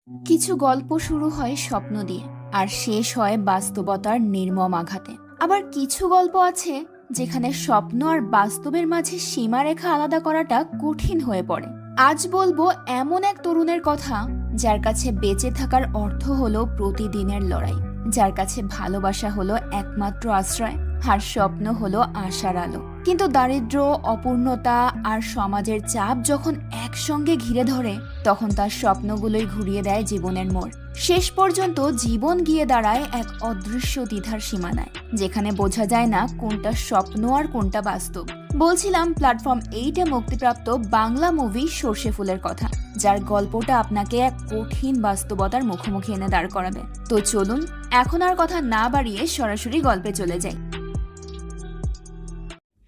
কিছু গল্প শুরু হয় স্বপ্ন দিয়ে আর শেষ হয় বাস্তবতার নির্মম আঘাতে। আবার কিছু গল্প আছে যেখানে স্বপ্ন আর বাস্তবের মাঝে সীমারেখা আলাদা করাটা কঠিন হয়ে পড়ে। আজ বলবো এমন এক তরুণের কথা যার কাছে বেঁচে থাকার অর্থ হলো প্রতিদিনের লড়াই, যার কাছে ভালোবাসা হলো একমাত্র আশ্রয় আর স্বপ্ন হলো আশার আলো। কিন্তু দারিদ্র্য, অপূর্ণতা আর সমাজের চাপ যখন একসঙ্গে ঘিরে ধরে, তখন তার স্বপ্নগুলোই ঘুরিয়ে দেয় জীবনের মোড়। শেষ পর্যন্ত জীবন গিয়ে দাঁড়ায় এক অদৃশ্য দ্বিধার সীমানায়, যেখানে বোঝা যায় না কোনটা স্বপ্ন আর কোনটা বাস্তব। বলছিলাম প্ল্যাটফর্ম 8-এ মুক্তিপ্রাপ্ত বাংলা মুভি সর্ষে ফুলের কথা, যার গল্পটা আপনাকে এক কঠিন বাস্তবতার মুখোমুখি এনে দাঁড় করাবে। তো চলুন এখন আর কথা না বাড়িয়ে সরাসরি গল্পে চলে যাই।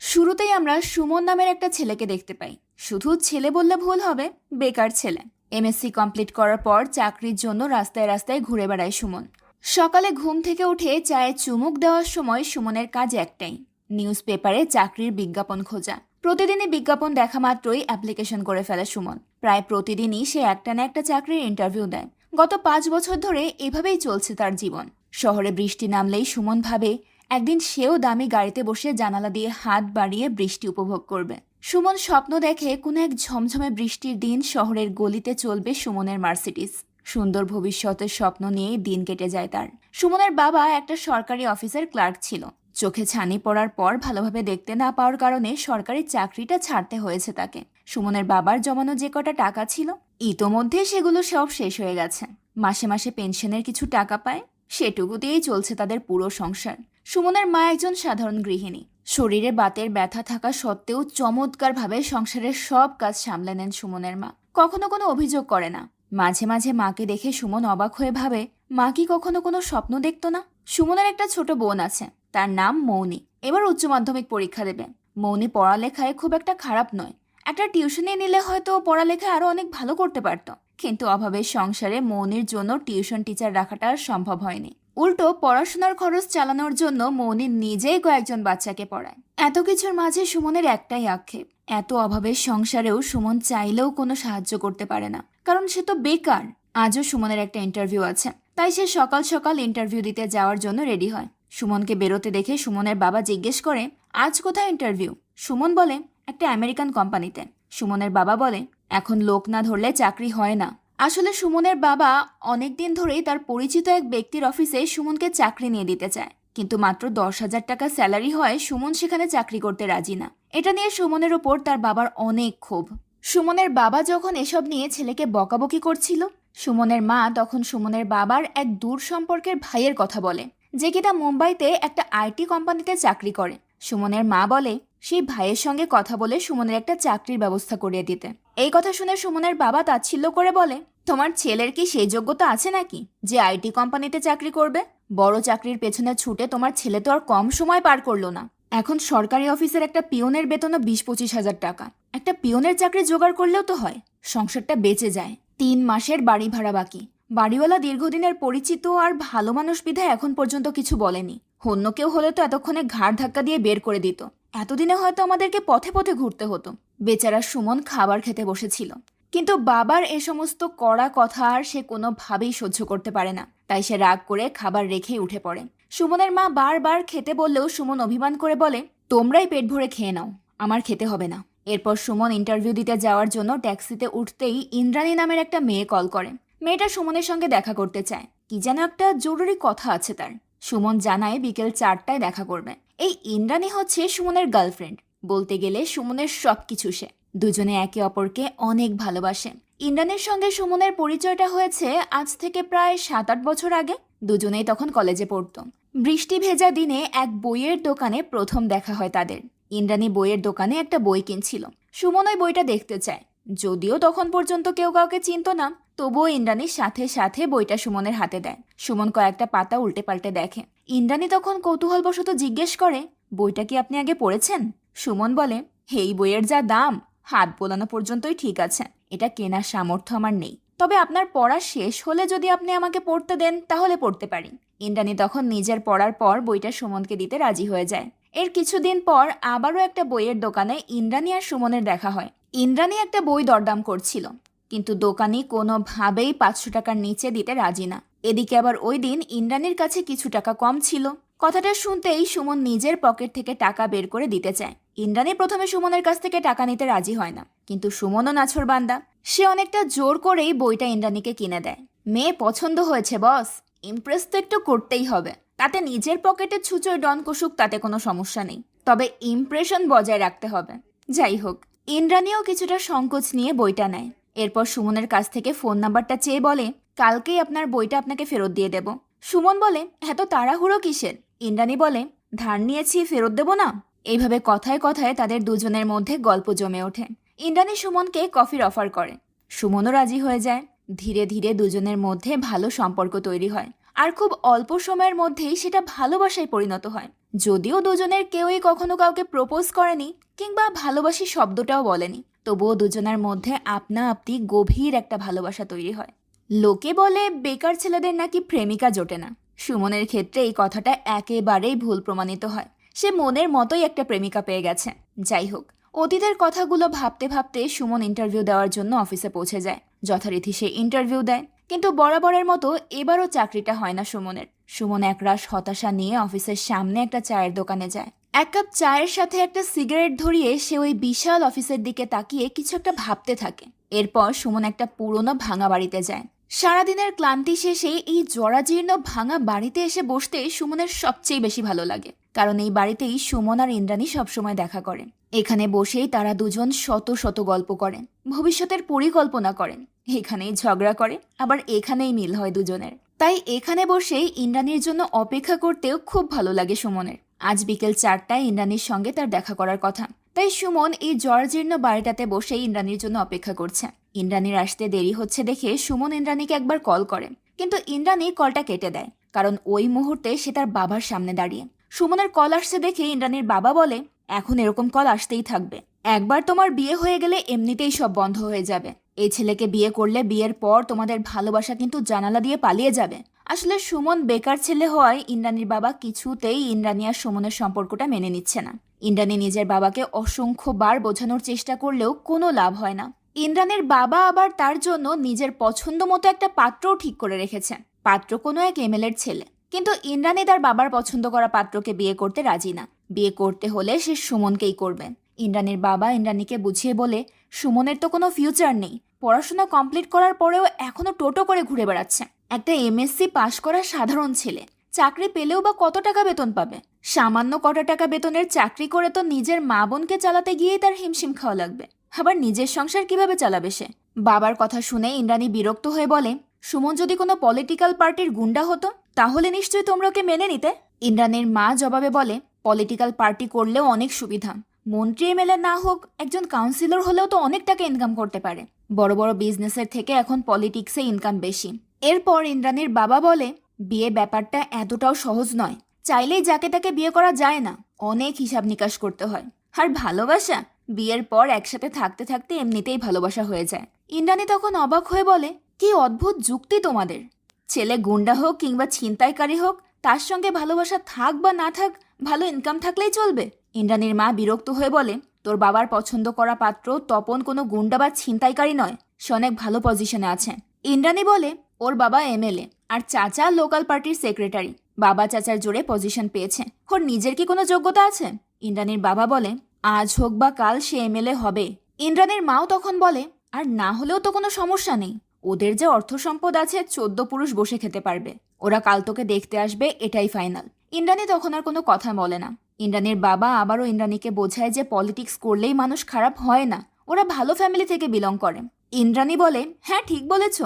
শুরুতেই আমরা সুমন নামের একটা ছেলেকে দেখতে পাই। শুধু ছেলে বললে ভুল হবে, বেকার ছেলে। এমএসসি কমপ্লিট করার পর চাকরির জন্য রাস্তায় রাস্তায় ঘুরে বেড়ায় সুমন। সকালে ঘুম থেকে উঠে চায়ে চুমুক দেওয়ার সময় সুমনের কাজ একটাই, নিউজ পেপারে চাকরির বিজ্ঞাপন খোঁজা। প্রতিদিনই বিজ্ঞাপন দেখা মাত্রই অ্যাপ্লিকেশন করে ফেলে সুমন। প্রায় প্রতিদিনই সে একটা না একটা চাকরির ইন্টারভিউ দেয়। গত 5 বছর ধরে এভাবেই চলছে তার জীবন। শহরে বৃষ্টি নামলেই সুমন ভাবে একদিন সেও দামি গাড়িতে বসে জানালা দিয়ে হাত বাড়িয়ে বৃষ্টি উপভোগ করবে। সুমন স্বপ্ন দেখে কোনো এক ঝমঝমে বৃষ্টির দিন শহরের গলিতে চলবে সুমনের মার্সিডিজ। সুন্দর ভবিষ্যতের স্বপ্ন নিয়েই দিন কেটে যায় তার। সুমনের বাবা একটা সরকারি অফিসের ক্লার্ক ছিল। চোখে ছানি পড়ার পর ভালোভাবে দেখতে না পাওয়ার কারণে সরকারি চাকরিটা ছাড়তে হয়েছে তাকে। সুমনের বাবার জমানো যে কটা টাকা ছিল, ইতোমধ্যে সেগুলো সব শেষ হয়ে গেছে। মাসে মাসে পেনশনের কিছু টাকা পায়, সেটুকু দিয়েই চলছে তাদের পুরো সংসার। সুমনের মা একজন সাধারণ গৃহিণী। শরীরে বাতের ব্যথা থাকা সত্ত্বেও চমৎকারভাবে সংসারের সব কাজ সামলে নেন সুমনের মা। কখনো কোনো অভিযোগ করে না। মাঝে মাঝে মাকে দেখে সুমন অবাক হয়ে ভাবে, মা কি কখনো কোনো স্বপ্ন দেখতো না? সুমনের একটা ছোট বোন আছে, তার নাম মৌনি। এবার উচ্চ মাধ্যমিক পরীক্ষা দেবে। মৌনি পড়ালেখায় খুব একটা খারাপ নয়। একটা টিউশনে নিলে হয়তো পড়ালেখায় আরো অনেক ভালো করতে পারত, কিন্তু অভাবের সংসারে মৌনির জন্য টিউশন টিচার রাখাটা আর সম্ভব হয়নি। উল্টো পড়াশোনার খরচ চালানোর জন্য মৌনি নিজেই কয়েকজন বাচ্চাকে পড়ায়। এত কিছুর মাঝে সুমনের একটাই আক্ষেপ, এত অভাবের সংসারেও সুমন চাইলেও কোনো সাহায্য করতে পারে না, কারণ সে তো বেকার। আজও সুমনের একটা ইন্টারভিউ আছে, তাই সে সকাল সকাল ইন্টারভিউ দিতে যাওয়ার জন্য রেডি হয়। সুমনকে বেরোতে দেখে সুমনের বাবা জিজ্ঞেস করে, আজ কোথায় ইন্টারভিউ? সুমন বলে, একটা আমেরিকান কোম্পানিতে। সুমনের বাবা বলে, এখন লোক না ধরলে চাকরি হয় না। আসলে সুমনের বাবা অনেকদিন ধরেই তার পরিচিত এক ব্যক্তির অফিসে সুমনকে চাকরি নিয়ে দিতে চায়, কিন্তু মাত্র 10,000 টাকা স্যালারি হয় সুমন সেখানে চাকরি করতে রাজি না। এটা নিয়ে সুমনের ওপর তার বাবার অনেক ক্ষোভ। সুমনের বাবা যখন এসব নিয়ে ছেলেকে বকাবকি করছিল, সুমনের মা তখন সুমনের বাবার এক দূর সম্পর্কের ভাইয়ের কথা বলে, যে কিনা মুম্বাইতে একটা আইটি কোম্পানিতে চাকরি করে। সুমনের মা বলে সেই ভাইয়ের সঙ্গে কথা বলে সুমনের একটা চাকরির ব্যবস্থা করিয়ে দিতে। এই কথা শুনে সুমনের বাবা তাচ্ছিল্য করে বলে, তোমার ছেলের কি সেই যোগ্যতা আছে নাকি যে আইটি কোম্পানিতে চাকরি করবে? বড় চাকরির পেছনে ছুটে তোমার ছেলে তো আর কম সময় পার করলো না। এখন সরকারি অফিসের একটা পিয়নের বেতনও 20-25 হাজার টাকা। একটা পিয়নের চাকরি জোগাড় করলেও তো হয়, সংসারটা বেঁচে যায়। 3 মাসের বাড়ি ভাড়া বাকি। বাড়িওয়ালা দীর্ঘদিনের পরিচিত আর ভালো মানুষ বিধায় এখন পর্যন্ত কিছু বলেনি। অন্য কেউ হলে তো এতক্ষণে ঘাড় ধাক্কা দিয়ে বের করে দিত। এতদিনে হয়তো আমাদেরকে পথে পথে ঘুরতে হতো। বেচারা সুমন খাবার খেতে বসেছিল, কিন্তু বাবার এ সমস্ত কড়া কথা আর সে কোনোভাবেই সহ্য করতে পারে না। তাই সে রাগ করে খাবার রেখেই উঠে পড়ে। সুমনের মা বারবার খেতে বললেও সুমন অভিমান করে বলে, তোমরাই পেট ভরে খেয়ে নাও, আমার খেতে হবে না। এরপর সুমন ইন্টারভিউ দিতে যাওয়ার জন্য ট্যাক্সিতে উঠতেই ইন্দ্রাণী নামের একটা মেয়ে কল করে। মেয়েটা সুমনের সঙ্গে দেখা করতে চায়, কি যেন একটা জরুরি কথা আছে তার। সুমন জানায় বিকেল 4টায় দেখা করবে। এই ইন্দ্রাণী হচ্ছে সুমনের গার্লফ্রেন্ড। বলতে গেলে সুমনের সবকিছু সে। দুজনে একে অপরকে অনেক ভালোবাসে। ইন্দ্রাণীর সঙ্গে সুমনের পরিচয়টা হয়েছে আজ থেকে প্রায় 7-8 বছর আগে। দুজনেই তখন কলেজে পড়তো। বৃষ্টি ভেজা দিনে এক বইয়ের দোকানে প্রথম দেখা হয় তাদের। ইন্দ্রাণী বইয়ের দোকানে একটা বই কিনছিল। সুমন ওই বইটা দেখতে চায়। যদিও তখন পর্যন্ত কেউ কাউকে চিনত না, তবুও ইন্দ্রাণীর সাথে সাথে বইটা সুমনের হাতে দেয়। সুমন কয়েকটা পাতা উল্টে পাল্টে দেখে। ইন্দ্রাণী তখন কৌতূহলবশত জিজ্ঞেস করে, বইটা কি আপনি আগে পড়েছেন? সুমন বলে, এই বইয়ের যা দাম, হাত বোলানো পর্যন্তই ঠিক আছে। এটা কেনার সামর্থ্য আমার নেই, তবে আপনার পড়া শেষ হলে যদি আপনি আমাকে পড়তে দেন তাহলে পড়তে পারি। ইন্দ্রাণী তখন নিজের পড়ার পর বইটা সুমনকে দিতে রাজি হয়ে যায়। এর কিছুদিন পর আবারও একটা বইয়ের দোকানে ইন্দ্রাণী আর সুমনের দেখা হয়। ইন্দ্রাণী একটা বই দরদাম করছিল। কিন্তু দোকানি কোনোভাবেই 500 টাকার নিচে দিতে রাজি না। এদিকে আবার ওই দিন ইন্দ্রাণীর কাছে কিছু টাকা কম ছিল। কথাটা শুনতেই সুমন নিজের পকেট থেকে টাকা বের করে দিতে চায়। ইন্দ্রাণী প্রথমে সুমনের কাছ থেকে টাকা নিতে রাজি হয় না, কিন্তু সুমনও নাছোড়বান্দা। সে অনেকটা জোর করেই বইটা ইন্দ্রাণীকে কিনে দেয়। মেয়ে পছন্দ হয়েছে বস, ইমপ্রেস তো একটু করতেই হবে, তাতে নিজের পকেটে ছুঁচোয় ডন কষুক, তাতে কোনো সমস্যা নেই, তবে ইমপ্রেশন বজায় রাখতে হবে। যাই হোক, ইন্দ্রাণীও কিছুটা সংকোচ নিয়ে বইটা নেয়। এরপর সুমনের কাছ থেকে ফোন নাম্বারটা চেয়ে বলে, কালকেই আপনার বইটা আপনাকে ফেরত দিয়ে দেব। সুমন বলে, এত তাড়াহুড়ো কিসের? ইন্দ্রাণী বলে, ধার নিয়েছি, ফেরত দেব না। এইভাবে কথায় কথায় তাদের দুজনের মধ্যে গল্প জমে ওঠে। ইন্দ্রাণী সুমনকে কফির অফার করে, সুমনও রাজি হয়ে যায়। ধীরে ধীরে দুজনের মধ্যে ভালো সম্পর্ক তৈরি হয়, আর খুব অল্প সময়ের মধ্যেই সেটা ভালোবাসায় পরিণত হয়। যদিও দুজনের কেউই কখনো কাউকে প্রপোজ করেনি কিংবা ভালোবাসি শব্দটাও বলেনি, তবুও দুজনের মধ্যে আপনা আপনি গভীর একটা ভালোবাসা তৈরি হয়। লোকে বলে বেকার ছেলেদের নাকি প্রেমিকা জোটে না। সুমনের ক্ষেত্রে এই কথাটা একেবারেই ভুল প্রমাণিত হয়। সে মনের মতোই একটা প্রেমিকা পেয়ে গেছে। যাই হোক, অতীতের কথাগুলো ভাবতে ভাবতে সুমন ইন্টারভিউ দেওয়ার জন্য অফিসে পৌঁছে যায়। যথারীতি সে ইন্টারভিউ দেয়, কিন্তু বরাবরের মতো এবারও চাকরিটা হয় না সুমনের। সুমন একরাশ হতাশা নিয়ে অফিসের সামনে একটা চায়ের দোকানে যায়। এক কাপ চায়ের সাথে একটা সিগারেট ধরিয়ে সে ওই বিশাল অফিসের দিকে তাকিয়ে কিছু একটা ভাবতে থাকে। এরপর সুমন একটা পুরনো ভাঙা বাড়িতে যায়। সারাদিনের ক্লান্তি শেষে এই জরাজীর্ণ ভাঙা বাড়িতে এসে বসতে সুমনের সবচেয়ে বেশি ভালো লাগে, কারণ এই বাড়িতেই সুমন আর ইন্দ্রাণী সবসময় দেখা করেন। এখানে বসেই তারা দুজন শত শত গল্প করেন, ভবিষ্যতের পরিকল্পনা করেন। এখানেই ঝগড়া করে, আবার এখানেই মিল হয় দুজনের। তাই এখানে বসেই ইন্দ্রাণীর জন্য অপেক্ষা করতেও খুব ভালো লাগে সুমনের। আজ বিকেল 4টায় ইন্দ্রাণীর সঙ্গে তার দেখা করার কথা, তাই সুমন এই জরাজীর্ণ বাড়িটাতে বসেই ইন্দ্রাণীর জন্য অপেক্ষা করছে। ইন্দ্রাণীর আসতে দেরি হচ্ছে দেখে সুমন ইন্দ্রাণীকে একবার কল করে, কিন্তু ইন্দ্রাণী কলটা কেটে দেয়, কারণ ওই মুহূর্তে সে তার বাবার সামনে দাঁড়িয়ে। সুমনের কল আসছে দেখে ইন্দ্রাণীর বাবা বলে, এখন এরকম কল আসতেই থাকবে, একবার তোমার বিয়ে হয়ে গেলে এমনিতেই সব বন্ধ হয়ে যাবে। এই ছেলেকে বিয়ে করলে বিয়ের পর তোমাদের ভালোবাসা কিন্তু জানালা দিয়ে পালিয়ে যাবে। আসলে সুমন বেকার ছেলে হওয়ায় ইন্দ্রাণীর বাবা কিছুতেই ইন্দ্রাণী আর সুমনের সম্পর্কটা মেনে নিচ্ছে না। ইন্দ্রাণী নিজের বাবাকে অসংখ্যবার বোঝানোর চেষ্টা করলেও কোনো লাভ হয় না। ইন্দ্রাণীর বাবা আবার তার জন্য নিজের পছন্দ মতো একটা পাত্রও ঠিক করে রেখেছে। পাত্র কোনো এক এমএলএর ছেলে, কিন্তু ইন্দ্রাণী তার বাবার পছন্দ করা পাত্রকে বিয়ে করতে রাজি না। বিয়ে করতে হলে সে সুমনকেই করবে। ইন্দ্রাণীর বাবা ইন্দ্রাণীকে বুঝিয়ে বলে, সুমনের তো কোনো ফিউচার নেই, পড়াশোনা কমপ্লিট করার পরেও এখনো টোটো করে ঘুরে বেড়াচ্ছে। একটা এমএসসি পাশ করা সাধারণ ছেলে চাকরি পেলেও বা কত টাকা বেতন পাবে? সামান্য কটা টাকা বেতনের চাকরি করে তো নিজের মা বোনকে চালাতে গিয়েই তার হিমশিম খাওয়া লাগবে, আবার নিজের সংসার কিভাবে চালাবে সে? বাবার কথা শুনে ইন্দ্রাণী বিরক্ত হয়ে বলে, সুমন যদি কোনো পলিটিক্যাল পার্টির গুন্ডা হতো তাহলে নিশ্চয়ই তোমরা ওকে মেনে নিতে। ইন্দ্রাণীর মা জবাবে বলে, পলিটিক্যাল পার্টি করলেও অনেক সুবিধা, মন্ত্রী এমএলএ না হোক একজন কাউন্সিলর হলেও তো অনেক টাকা ইনকাম করতে পারে। বড় বড় বিজনেসের থেকে এখন পলিটিক্সে ইনকাম বেশি। এরপর ইন্দ্রাণীর বাবা বলে, বিয়ে ব্যাপারটা এতটাও সহজ নয়, চাইলেই যাকে তাকে বিয়ে করা যায় না, অনেক হিসাব নিকাশ করতে হয়। আর ভালোবাসা, বিয়ের পর একসাথে থাকতে থাকতে এমনিতেই ভালোবাসা হয়ে যায়। ইন্দ্রাণী তখন অবাক হয়ে বলে, কি অদ্ভুত যুক্তি তোমাদের! ছেলে গুন্ডা হোক কিংবা ছিনতাইকারী হোক, তার সঙ্গে ভালোবাসা থাক বা না থাক, ভালো ইনকাম থাকলেই চলবে। ইন্দ্রাণীর মা বিরক্ত হয়ে বলে, তোর বাবার পছন্দ করা পাত্র তপন কোনো গুন্ডা বা ছিনতাইকারী নয়, সে অনেক ভালো পজিশনে আছে। ইন্দ্রাণী বলে, ওর বাবা এমএলএ আর চাচা লোকাল পার্টির সেক্রেটারি, বাবা চাচার জোরে পজিশন পেয়েছে, ওর নিজের কি কোনো যোগ্যতা আছে? ইন্দ্রাণীর বাবা বলে, আজ হোক বা কাল সে এমএলএ হবে। ইন্দ্রাণীর মাও তখন বলে, আর না হলেও তো কোনো সমস্যা নেই, ওদের যে অর্থ সম্পদ আছে 14 পুরুষ বসে খেতে পারবে, ওরা কাল তোকে দেখতে আসবে, এটাই ফাইনাল। ইন্দ্রাণী তখন আর কোনো কথা বলে না। ইন্দ্রাণীর বাবা আবারও ইন্দ্রাণীকে বোঝায় যে পলিটিক্স করলেই মানুষ খারাপ হয় না, ওরা ভালো ফ্যামিলি থেকে বিলং করে। ইন্দ্রাণী বলে, হ্যাঁ ঠিক বলেছ,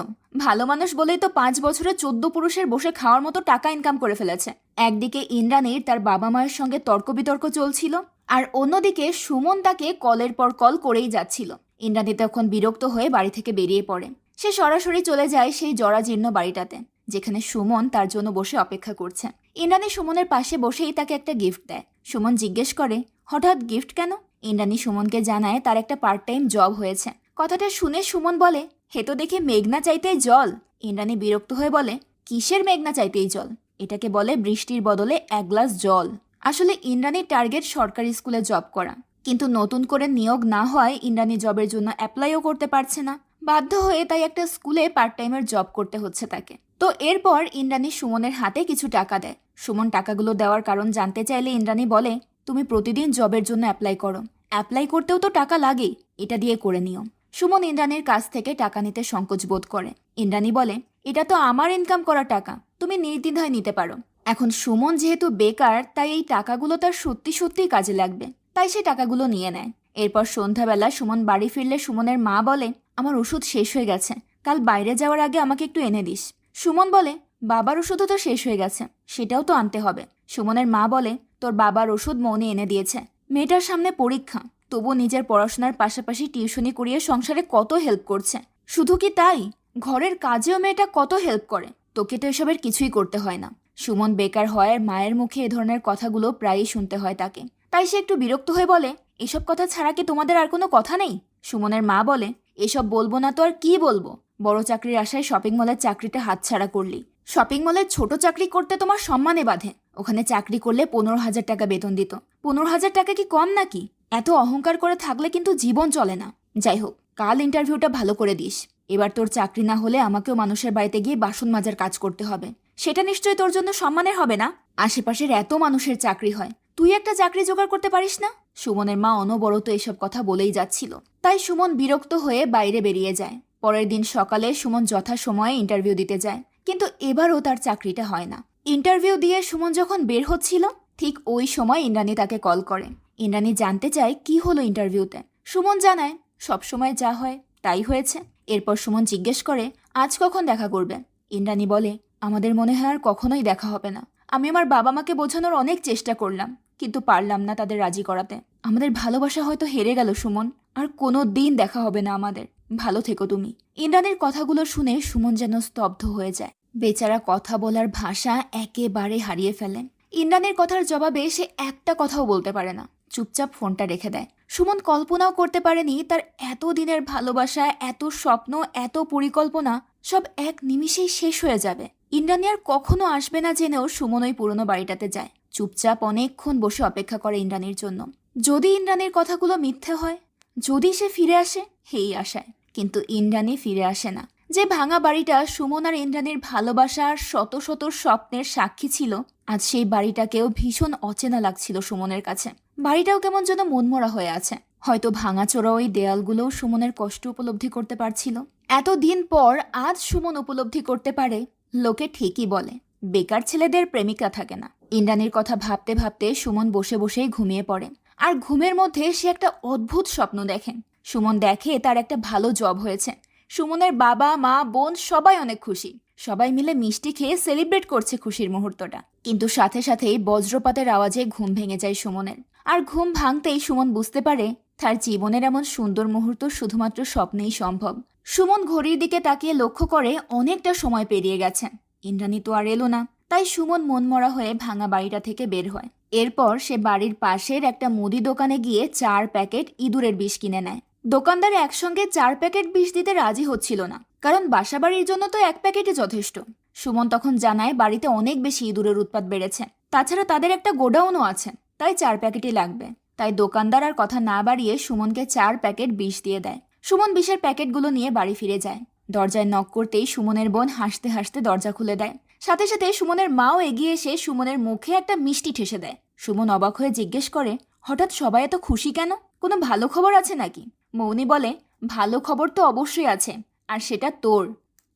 ভালো মানুষ বলেই তো 5 বছরে 14 পুরুষের বসে খাওয়ার মতো টাকা ইনকাম করে ফেলেছে। একদিকে ইন্দ্রাণীর তার বাবা মায়ের সঙ্গে তর্ক বিতর্ক চলছিল, আর অন্যদিকে সুমন তাকে কলের পর কল করেই যাচ্ছিল। ইন্দ্রাণী তখন বিরক্ত হয়ে বাড়ি থেকে বেরিয়ে পড়ে। সে সরাসরি চলে যায় সেই জরাজীর্ণ বাড়িটাতে, যেখানে সুমন তার জন্য বসে অপেক্ষা করছে। ইন্দ্রাণী সুমনের পাশে বসেই তাকে একটা গিফট দেয়। সুমন জিজ্ঞেস করে, হঠাৎ গিফট কেন? ইন্দ্রাণী সুমনকে জানায় তার একটা পার্ট টাইম জব হয়েছে। কথাটা শুনে সুমন বলে, হে তো দেখে মেঘনা চাইতেই জল। ইন্দ্রাণী বিরক্ত হয়ে বলে, কিসের মেঘনা চাইতেই জল? এটাকে বলে বৃষ্টির বদলে 1 গ্লাস জল। আসলে ইন্দ্রাণীর টার্গেট সরকারি স্কুলে জব করা, কিন্তু নতুন করে নিয়োগ না হয় ইন্দ্রাণী জবের জন্য অ্যাপ্লাইও করতে পারছে না। বাধ্য হয়ে তাই একটা স্কুলে পার্ট টাইমের জব করতে হচ্ছে তাকে। তো এরপর ইন্দ্রাণী সুমনের হাতে কিছু টাকা দেয়। সুমন টাকাগুলো দেওয়ার কারণ জানতে চাইলে ইন্দ্রাণী বলে, তুমি প্রতিদিন জবের জন্য অ্যাপ্লাই করো, অ্যাপ্লাই করতেও তো টাকা লাগে, এটা দিয়ে করে নিও। সুমন ইন্দ্রাণীর কাছ থেকে টাকা নিতে সংকোচ বোধ করে। ইন্দ্রাণী বলে, এটা তো আমার ইনকাম করা টাকা, তুমি নির্দ্বিধায় নিতে পারো। এখন সুমন যেহেতু বেকার, তাই এই টাকাগুলো তার সত্যি সত্যিই কাজে লাগবে, তাই সে টাকাগুলো নিয়ে নেয়। এরপর সন্ধ্যাবেলা সুমন বাড়ি ফিরলে সুমনের মা বলে, আমার ওষুধ শেষ হয়ে গেছে, কাল বাইরে যাওয়ার আগে আমাকে একটু এনে দিস। সুমন বলে, বাবার ওষুধও তো শেষ হয়ে গেছে, সেটাও তো আনতে হবে। সুমনের মা বলে, তোর বাবার ওষুধ মৌনি এনে দিয়েছে, মেয়েটার সামনে পরীক্ষা, তবু নিজের পড়াশোনার পাশাপাশি টিউশনি করিয়ে সংসারে কত হেল্প করছে। শুধু কি তাই, ঘরের কাজেও মেয়েটা কত হেল্প করে, তোকে তো এসবের কিছুই করতে হয় না। সুমন বেকার হওয়ার মায়ের মুখে এ ধরনের কথাগুলো প্রায়ই শুনতে হয় তাকে, তাই সে একটু বিরক্ত হয়ে বলে, এসব কথা ছাড়া কি তোমাদের আর কোনো কথা নেই? সুমনের মা বলে, এসব বলবো না তো আর কি বলবো, বড় চাকরির আশায় শপিং মলের চাকরিটা হাতছাড়া করলি। শপিং মলের ছোট চাকরি করতে তোমার সম্মানে বাঁধে, ওখানে চাকরি করলে 15,000 টাকা বেতন দিত। 15,000 টাকা কি কম নাকি? এত অহংকার করে থাকলে কিন্তু জীবন চলে না। যাই হোক, কাল ইন্টারভিউটা ভালো করে দিস। এবার তোর চাকরি না হলে আমাকেও মানুষের বাড়িতে গিয়ে বাসন মাজার কাজ করতে হবে, সেটা নিশ্চয়ই তোর জন্য সম্মানের হবে না? আশেপাশের এত মানুষের চাকরি হয়, তুই একটা চাকরি জোগাড় করতে পারিস না? সুমনের মা অনবরত এসব কথা বলেই যাচ্ছিল, তাই সুমন বিরক্ত হয়ে বাইরে বেরিয়ে যায়। পরের দিন সকালে সুমন যথাসময়ে ইন্টারভিউ দিতে যায়, কিন্তু এবারও তার চাকরিটা হয় না। ইন্টারভিউ দিয়ে সুমন যখন বের হচ্ছিল, ঠিক ওই সময় ইন্দ্রাণী তাকে কল করে। ইন্দ্রাণী জানতে চায় কি হলো ইন্টারভিউতে। সুমন জানায়, সবসময় যা হয় তাই হয়েছে। এরপর সুমন জিজ্ঞেস করে, আজ কখন দেখা করবে? ইন্দ্রাণী বলে, আমাদের মনে হয় আর কখনোই দেখা হবে না। আমি আমার বাবা মাকে বোঝানোর অনেক চেষ্টা করলাম, কিন্তু পারলাম না তাদের রাজি করাতে। আমাদের ভালোবাসা হয়তো হেরে গেল সুমন, আর কোনো দিন দেখা হবে না আমাদের। ভালো থেকো তুমি। ইন্দ্রাণীর কথাগুলো শুনে সুমন যেন স্তব্ধ হয়ে যায়। বেচারা কথা বলার ভাষা একেবারে হারিয়ে ফেলে। ইন্দ্রাণীর কথার জবাবে সে একটা কথাও বলতে পারে না, চুপচাপ ফোনটা রেখে দেয়। সুমন কল্পনাও করতে পারেনি তার এত দিনের ভালোবাসা, এত স্বপ্ন, এত পরিকল্পনা সব এক নিমিষেই শেষ হয়ে যাবে। ইন্দ্রাণী আর কখনো আসবে না জেনেও সুমন ওই পুরনো বাড়িটাতে যায়। চুপচাপ অনেকক্ষণ বসে অপেক্ষা করে ইন্দ্রাণীর জন্য। যদি ইন্দ্রাণীর কথাগুলো মিথ্যে হয়, যদি সে ফিরে আসে, এই আশায়। কিন্তু ইন্দ্রাণী ফিরে আসে না। যে ভাঙা বাড়িটা সুমন আর ইন্দ্রাণীর ভালোবাসা আর শত শত স্বপ্নের সাক্ষী ছিল, আজ সেই বাড়িটাকেও ভীষণ অচেনা লাগছিল সুমনের কাছে। বাড়িটাও কেমন যেন মনমরা হয়ে আছে। হয়তো ভাঙাচোরা ওই দেয়ালগুলোও সুমনের কষ্ট উপলব্ধি করতে পারছিল। এতদিন পর আজ সুমন উপলব্ধি করতে পারে, লোকে ঠিকই বলে, বেকার ছেলেদের প্রেমিকা থাকে না। ইন্দ্রাণীর কথা ভাবতে ভাবতে সুমন বসে বসেই ঘুমিয়ে পড়ে। আর ঘুমের মধ্যে সে একটা অদ্ভুত স্বপ্ন দেখে। সুমন দেখে তার একটা ভালো জব হয়েছে। সুমনের বাবা মা বোন সবাই অনেক খুশি, সবাই মিলে মিষ্টি খেয়ে সেলিব্রেট করছে খুশির মুহূর্তটা। কিন্তু সাথে সাথেই বজ্রপাতের আওয়াজে ঘুম ভেঙে যায় সুমনের। আর ঘুম ভাঙতেই সুমন বুঝতে পারে তার জীবনের এমন সুন্দর মুহূর্ত শুধুমাত্র স্বপ্নেই সম্ভব। সুমন ঘড়ির দিকে তাকিয়ে লক্ষ্য করে অনেকটা সময় পেরিয়ে গেছে, ইন্দ্রাণী তো আর এলো না। তাই সুমন মনমরা হয়ে ভাঙা বাড়িটা থেকে বের হয়। এরপর সে বাড়ির পাশের একটা মুদি দোকানে গিয়ে 4 প্যাকেট ইঁদুরের বিষ কিনে নেয়। দোকানদার একসঙ্গে 4 প্যাকেট বিষ দিতে রাজি হচ্ছিল না, কারণ বাসাবাড়ির জন্য তো 1 প্যাকেটই যথেষ্ট। সুমন তখন জানায় বাড়িতে অনেক বেশি ইঁদুরের উৎপাত বেড়েছে, তাছাড়া তাদের একটা গোডাউনও আছে, তাই 4 প্যাকেটই লাগবে। তাই দোকানদার আর কথা না বাড়িয়ে সুমনকে 4 প্যাকেট বিষ দিয়ে দেয়। সুমন বিষের প্যাকেটগুলো নিয়ে বাড়ি ফিরে যায়। দরজায় নক করতেই সুমনের বোন হাসতে হাসতে দরজা খুলে দেয়। সাথে সাথে সুমনের মাও এগিয়ে এসে সুমনের মুখে একটা মিষ্টি ঠেসে দেয়। সুমন অবাক হয়ে জিজ্ঞেস করে, হঠাৎ সবাই এত খুশি কেন? কোনো ভালো খবর আছে নাকি? মৌনি বলে, ভালো খবর তো অবশ্যই আছে, আর সেটা তোর।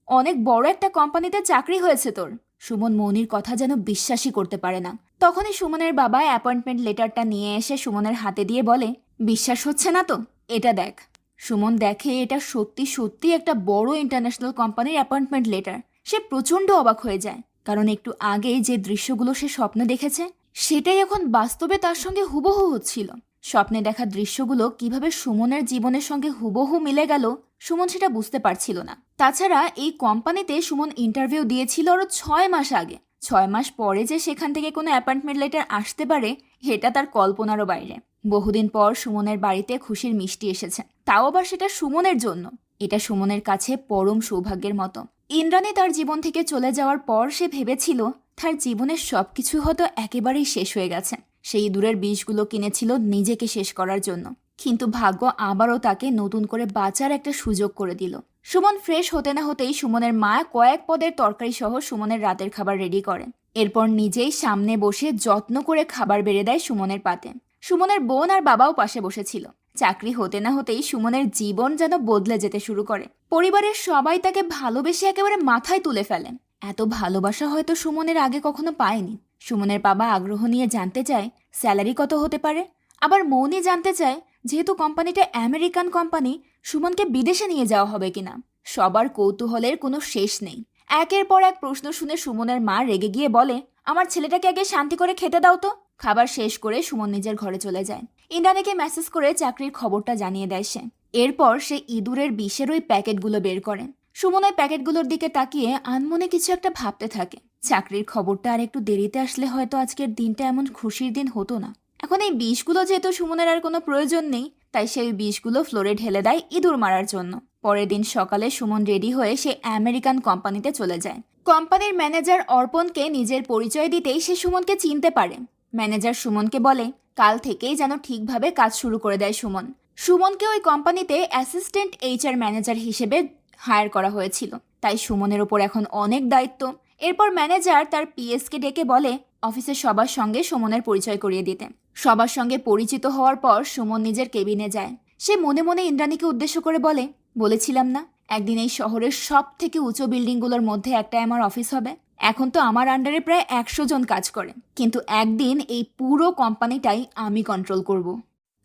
অনেক বড় একটা কোম্পানিতে চাকরি হয়েছে তোর। সুমন মৌনির কথা যেন বিশ্বাসই করতে পারে না। তখনই সুমনের বাবা অ্যাপয়েন্টমেন্ট লেটারটা নিয়ে এসে সুমনের হাতে দিয়ে বলে, বিশ্বাস হচ্ছে না তো, এটা দেখ। সুমন দেখে এটা সত্যি সত্যি একটা বড় ইন্টারন্যাশনাল কোম্পানির অ্যাপয়েন্টমেন্ট লেটার। সে প্রচণ্ড অবাক হয়ে যায়, কারণ একটু আগে যে দৃশ্যগুলো সে স্বপ্নে দেখেছে সেটাই এখন বাস্তবে তার সঙ্গে হুবহু হচ্ছিল। স্বপ্নে দেখা দৃশ্যগুলো কিভাবে সুমনের জীবনের সঙ্গে হুবহু মিলে গেল সুমন সেটা বুঝতে পারছিল না। তাছাড়া এই কোম্পানিতে সুমন ইন্টারভিউ দিয়েছিল আরো 6 মাস আগে। 6 মাস পরে যে সেখান থেকে কোনো অ্যাপয়েন্টমেন্ট লেটার আসতে পারে, এটা তার কল্পনারও বাইরে। বহুদিন পর সুমনের বাড়িতে খুশির মিষ্টি এসেছে, তাও আবার সেটা সুমনের জন্য। এটা সুমনের কাছে পরম সৌভাগ্যের মতো। ইন্দ্রাণী তার জীবন থেকে চলে যাওয়ার পর সে ভেবেছিল তার জীবনের সবকিছু হয়তো একেবারেই শেষ হয়ে গেছে। সেই ইঁদুরের বিষগুলো কিনেছিল নিজেকে শেষ করার জন্য, কিন্তু ভাগ্য আবারও তাকে নতুন করে বাঁচার একটা সুযোগ করে দিল। সুমন ফ্রেশ হতে না হতেই সুমনের মা কয়েক পদের তরকারি সহ সুমনের রাতের খাবার রেডি করে। এরপর নিজেই সামনে বসে যত্ন করে খাবার বেড়ে দেয় সুমনের পাতে। সুমনের বোন আর বাবাও পাশে বসেছিল। চাকরি হতে না হতেই সুমনের জীবন যেন বদলে যেতে শুরু করে। পরিবারের সবাই তাকে ভালোবেসে একেবারে মাথায় তুলে ফেলেন। এত ভালোবাসা হয়তো সুমনের আগে কখনো পায়নি। সুমনের বাবা আগ্রহ নিয়ে জানতে চায় স্যালারি কত হতে পারে। আবার মৌনি জানতে চায় যেহেতু কোম্পানিটা আমেরিকান কোম্পানি, সুমনকে বিদেশে নিয়ে যাওয়া হবে কিনা। সবার কৌতূহলের কোনো শেষ নেই। একের পর এক প্রশ্ন শুনে সুমনের মা রেগে গিয়ে বলে, আমার ছেলেটাকে আগে শান্তি করে খেতে দাও তো। খাবার শেষ করে সুমন নিজের ঘরে চলে যায়। ইন্দ্রাণীকে মেসেজ করে চাকরির খবরটা জানিয়ে দেয় সে। এরপর সে ইঁদুরের বিষের ওই প্যাকেটগুলো বের করে। সুমন ওই প্যাকেটগুলোর দিকে তাকিয়ে আনমনে কিছু একটা ভাবতে থাকে। চাকরির খবরটা আর একটু দেরিতে আসলে হয়তো আজকের দিনটা এমন খুশির দিন হতো না। এখন এই বিষগুলো যেহেতু সুমনের আর কোনো প্রয়োজন নেই, তাই সেই বিষগুলো ফ্লোরে ঢেলে দেয় ইঁদুর মারার জন্য। পরের দিন সকালে সুমন রেডি হয়ে সে আমেরিকান কোম্পানিতে চলে যায়। কোম্পানির ম্যানেজার অর্পণকে নিজের পরিচয় দিতেই সে সুমনকে চিনতে পারে। ম্যানেজার সুমনকে বলে কাল থেকেই যেন ঠিকভাবে কাজ শুরু করে দেয় সুমন। সুমনকে ওই কোম্পানিতে অ্যাসিস্ট্যান্ট HR ম্যানেজার হিসেবে হায়ার করা হয়েছিল, তাই সুমনের ওপর এখন অনেক দায়িত্ব। এরপর ম্যানেজার তার PSকে ডেকে বলে অফিসের সবার সঙ্গে সুমনের পরিচয় করিয়ে দিতে। সবার সঙ্গে পরিচিত হওয়ার পর সুমন নিজের কেবিনে যায়। সে মনে মনে ইন্দ্রাণীকে উদ্দেশ্য করে বলে, বলেছিলাম না একদিন এই শহরের সব থেকে উঁচু বিল্ডিংগুলোর মধ্যে একটা আমার অফিস হবে। এখন তো আমার আন্ডারে প্রায় 100 জন কাজ করে, কিন্তু একদিন এই পুরো কোম্পানিটাই আমি কন্ট্রোল করব।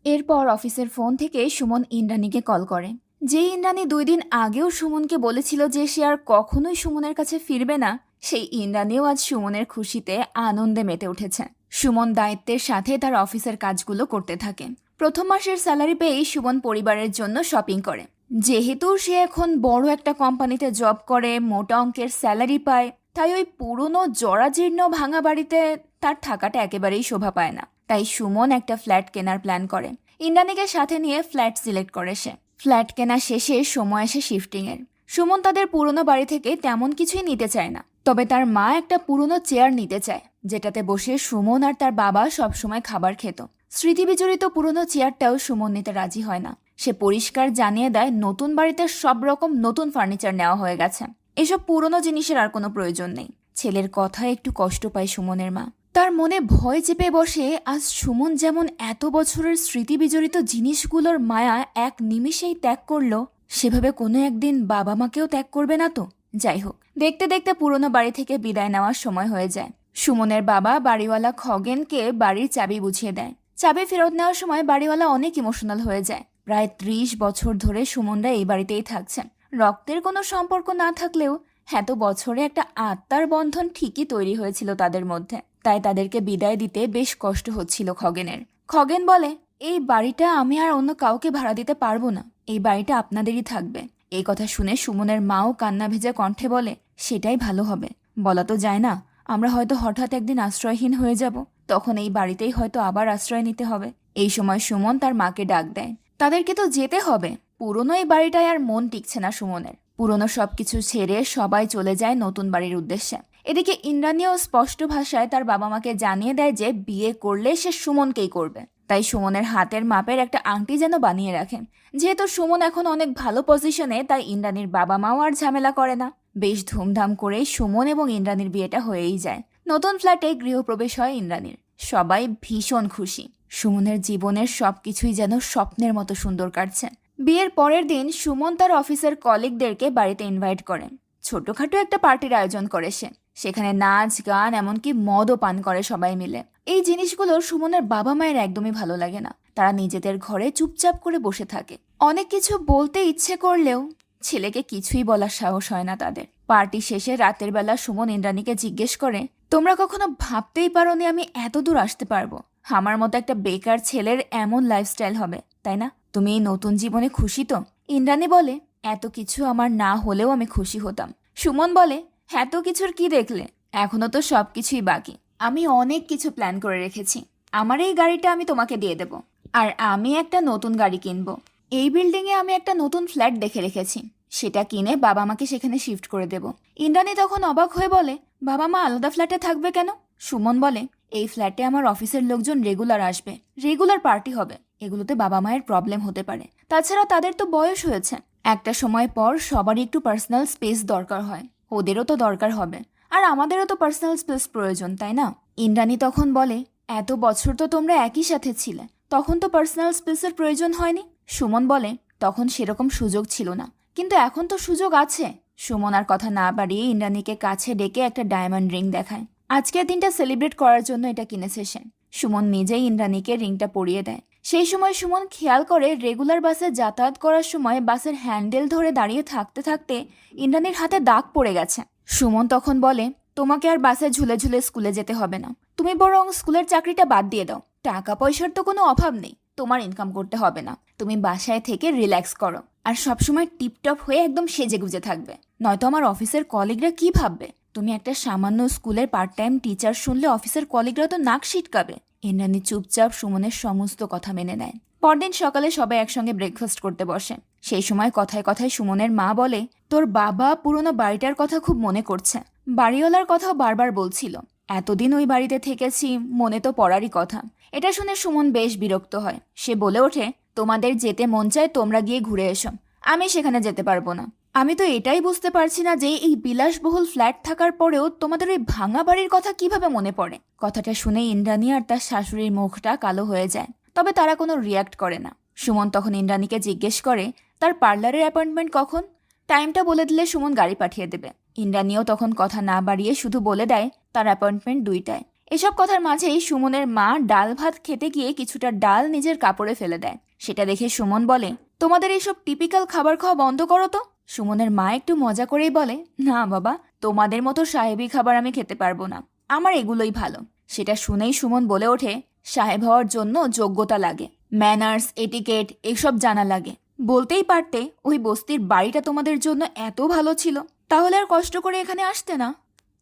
এরপর অফিসের ফোন থেকে সুমন ইন্দ্রাণীকে কল করে। যে ইন্দ্রাণী 2 দিন আগেও সুমনকে বলেছিল যে সে আর কখনোই সুমনের কাছে ফিরবে না, সেই ইন্দ্রাণীও আজ সুমনের খুশিতে আনন্দে মেতে উঠেছে। সুমন দায়িত্বের সাথে তার অফিসের কাজগুলো করতে থাকে। প্রথম মাসের স্যালারি পেয়েই সুমন পরিবারের জন্য শপিং করে। যেহেতু সে এখন বড় একটা কোম্পানিতে জব করে, মোটা অঙ্কের স্যালারি পায়, তাই ওই পুরনো জরাজীর্ণ ভাঙা বাড়িতে তার থাকাটা একেবারেই শোভা পায় না। তাই সুমন একটা ফ্ল্যাট কেনার প্ল্যান করে। ইন্দ্রাণীকে সাথে নিয়ে ফ্ল্যাট সিলেক্ট করে সে। ফ্ল্যাট কেনা শেষে সময় আসে শিফটিংয়ের। সুমন তাদের পুরনো বাড়ি থেকে তেমন কিছুই নিতে চায় না, তবে তার মা একটা পুরনো চেয়ার নিতে চায়, যেটাতে বসে সুমন আর তার বাবা সবসময় খাবার খেত। স্মৃতিবিজড়িত পুরনো চেয়ারটাও সুমন নিতে রাজি হয় না। সে পরিষ্কার জানিয়ে দেয় নতুন বাড়িতে সব রকম নতুন ফার্নিচার নেওয়া হয়ে গেছে, এসব পুরনো জিনিসের আর কোনো প্রয়োজন নেই। ছেলের কথায় একটু কষ্ট পায় সুমনের মা। তার মনে ভয় চেপে বসে আজ সুমন যেমন এত বছরের স্মৃতিবিজড়িত জিনিসগুলোর মায়া এক নিমিষেই ত্যাগ করলো, সেভাবে কোনো একদিন বাবা মাকেও ত্যাগ করবে না তো। যাই হোক, দেখতে দেখতে পুরনো বাড়ি থেকে বিদায় নেওয়ার সময় হয়ে যায়। সুমনের বাবা বাড়িওয়ালা খগেনকে বাড়ির চাবি বুঝিয়ে দেয়। চাবি ফেরত নেওয়ার সময় বাড়িওয়ালা অনেক ইমোশনাল হয়ে যায়। প্রায় 30 বছর ধরে সুমনরা এই বাড়িতেই থাকছেন। রক্তের কোনো সম্পর্ক না থাকলেও এত বছরে একটা আত্মার বন্ধন ঠিকই তৈরি হয়েছিল তাদের মধ্যে। তাই তাদেরকে বিদায় দিতে বেশ কষ্ট হচ্ছিল খগেনের। খগেন বলে, এই বাড়িটা আমি আর অন্য কাউকে ভাড়া দিতে পারবো না, এই বাড়িটা আপনাদেরই থাকবে। এই কথা শুনে সুমনের মাও কান্না ভেজা কণ্ঠে বলে, সেটাই ভালো হবে। বলা তো যায় না, আমরা হয়তো হঠাৎ একদিন আশ্রয়হীন হয়ে যাব, তখন এই বাড়িতেই হয়তো আবার আশ্রয় নিতে হবে। এই সময় সুমন তার মাকে ডাক দেয়। তাদেরকে তো যেতে হবে, পুরনো এই বাড়িটায় আর মন টিকছে না সুমনের। পুরনো সবকিছু ছেড়ে সবাই চলে যায় নতুন বাড়ির উদ্দেশ্যে। এদিকে ইন্দ্রাণীও স্পষ্ট ভাষায় তার বাবা মাকে জানিয়ে দেয় যে বিয়ে করলে সে সুমনকেই করবে। তাই সুমনের হাতের মাপের একটা আংটি যেন বানিয়ে রাখেন। যেহেতু সুমন এখন অনেক ভালো পজিশনে, তাই ইন্দ্রাণীর বাবা মাও আর ঝামেলা করে না। বেশ ধুমধাম করে সুমন এবং ইন্দ্রাণীর বিয়েটা হয়েই যায়। নতুন ফ্ল্যাটে গৃহপ্রবেশ হয় ইন্দ্রাণীর। সবাই ভীষণ খুশি। সুমনের জীবনের সবকিছুই যেন স্বপ্নের মতো সুন্দর কাটছে। বিয়ের পরের দিন সুমন তার অফিসের কলিগদেরকে বাড়িতে ইনভাইট করেন। ছোটখাটো একটা পার্টির আয়োজন করে সে। সেখানে নাচ গান এমনকি মদও পান করে সবাই মিলে। এই জিনিসগুলো সুমনের বাবা মায়ের একদমই ভালো লাগে না। তারা নিজেদের ঘরে চুপচাপ করে বসে থাকে। অনেক কিছু বলতে ইচ্ছে করলেও ছেলেকে কিছুই বলার সাহস হয় না তাদের। পার্টি শেষে রাতের বেলা সুমন ইন্দ্রাণীকে জিজ্ঞেস করে, তোমরা কখনো ভাবতেই পারোনি আমি এত দূর আসতে পারবো? আমার মতো একটা বেকার ছেলের এমন লাইফস্টাইল হবে, তাই না? তুমি এই নতুন জীবনে খুশি তো? ইন্দ্রাণী বলে, এত কিছু আমার না হলেও আমি খুশি হতাম। সুমন বলে, এত কিছুর কি দেখলে? এখনো তো সবকিছুই বাকি। আমি অনেক কিছু প্ল্যান করে রেখেছি। আমার এই গাড়িটা আমি তোমাকে দিয়ে দেব, আর আমি একটা নতুন গাড়ি কিনবো। এই বিল্ডিংয়ে আমি একটা নতুন ফ্ল্যাট দেখে রেখেছি, সেটা কিনে বাবা মাকে সেখানে শিফট করে দেব। ইন্দ্রাণী তখন অবাক হয়ে বলে, বাবা মা আলাদা ফ্ল্যাটে থাকবে কেন? সুমন বলে, এই ফ্ল্যাটে আমার অফিসের লোকজন রেগুলার আসবে, রেগুলার পার্টি হবে, এগুলোতে বাবা মায়ের প্রবলেম হতে পারে। তাছাড়া তাদের তো বয়স হয়েছে, একটা সময় পর সবারই একটু পার্সোনাল স্পেস দরকার হয়, ওদেরও তো দরকার হবে, আর আমাদেরও তো পার্সোনাল স্পেস প্রয়োজন, তাই না? ইন্দ্রাণী তখন বলে, এত বছর তো তোমরা একই সাথে ছিলে, তখন তো পার্সোনাল স্পেসের প্রয়োজন হয়নি। সুমন বলে, তখন সেরকম সুযোগ ছিল না, কিন্তু এখন তো সুযোগ আছে। সুমন আর কথা না বাড়িয়ে ইন্দ্রাণীকে কাছে ডেকে একটা ডায়মন্ড রিং দেখায়। আজকের দিনটা সেলিব্রেট করার জন্য এটা কিনেছে সে। সুমন নিজেই ইন্দ্রাণীকে রিংটা পরিয়ে দেয়। সেই সময় সুমন খেয়াল করে রেগুলার বাসে যাতায়াত করার সময় বাসের হ্যান্ডেল ধরে দাঁড়িয়ে থাকতে থাকতে ইন্দ্রাণীর হাতে দাগ পড়ে গেছে। সুমন তখন বলে, তোমাকে আর বাসে ঝুলে ঝুলে স্কুলে যেতে হবে না, তুমি বরং স্কুলের চাকরিটা বাদ দিয়ে দাও। টাকা পয়সার তো কোনো অভাব নেই, তোমার ইনকাম করতে হবে না, তুমি বাসায় থেকে রিল্যাক্স করো আর সবসময় টিপটপ হয়ে একদম সেজে গুজে থাকবে, নয়তো আমার অফিসের কলিগরা কি ভাববে? তুমি একটা সামান্য স্কুলের পার্ট টাইম টিচার শুনলে অফিসের কলিগরা তো নাক সিটকাবে। ইন্দ্রাণী চুপচাপ সুমনের সমস্ত কথা মেনে নেয়। পরদিন সকালে সবাই একসঙ্গে ব্রেকফাস্ট করতে বসে। সেই সময় কথায় কথায় সুমনের মা বলে, তোর বাবা পুরনো বাড়িটার কথা খুব মনে করছে, বাড়িওয়ালার কথাও বারবার বলছিল, এতদিন ওই বাড়িতে থেকেছি, মনে তো পড়ারই কথা। এটা শুনে সুমন বেশ বিরক্ত হয়। সে বলে ওঠে, তোমাদের যেতে মন চায় তোমরা গিয়ে ঘুরে এসো, আমি সেখানে যেতে পারবো না। আমি তো এটাই বুঝতে পারছি না যে এই বিলাসবহুল ফ্ল্যাট থাকার পরেও তোমাদের ওই ভাঙা বাড়ির কথা কিভাবে মনে পড়ে। কথাটা শুনে ইন্দ্রাণী আর তার শাশুড়ির মুখটা কালো হয়ে যায়, তবে তারা কোনো রিয়াক্ট করে না। সুমন তখন ইন্দ্রাণীকে জিজ্ঞেস করে, তার পার্লারের অ্যাপয়েন্টমেন্ট কখন? টাইমটা বলে দিলে সুমন গাড়ি পাঠিয়ে দেবে। ইন্দ্রাণীও তখন কথা না বাড়িয়ে শুধু বলে দেয় তার অ্যাপয়েন্টমেন্ট 2টায়। এসব কথার মাঝেই সুমনের মা ডাল ভাত খেতে গিয়ে কিছুটা ডাল নিজের কাপড়ে ফেলে দেয়। সেটা দেখে সুমন বলে, তোমাদের এইসব টিপিক্যাল খাবার খাওয়া বন্ধ করো তো। সুমনের মা একটু মজা করেই বলে, না বাবা, তোমাদের মতো সাহেবি খাবার আমি খেতে পারবো না, আমার এগুলোই ভালো। সেটা শুনেই সুমন বলে ওঠে, সাহেব হওয়ার জন্য যোগ্যতা লাগে, ম্যানার্স, এটিকেট এসব জানা লাগে। বলতেই পারতে ওই বস্তির বাড়িটা তোমাদের জন্য এত ভালো ছিল, তাহলে আর কষ্ট করে এখানে আসতে না।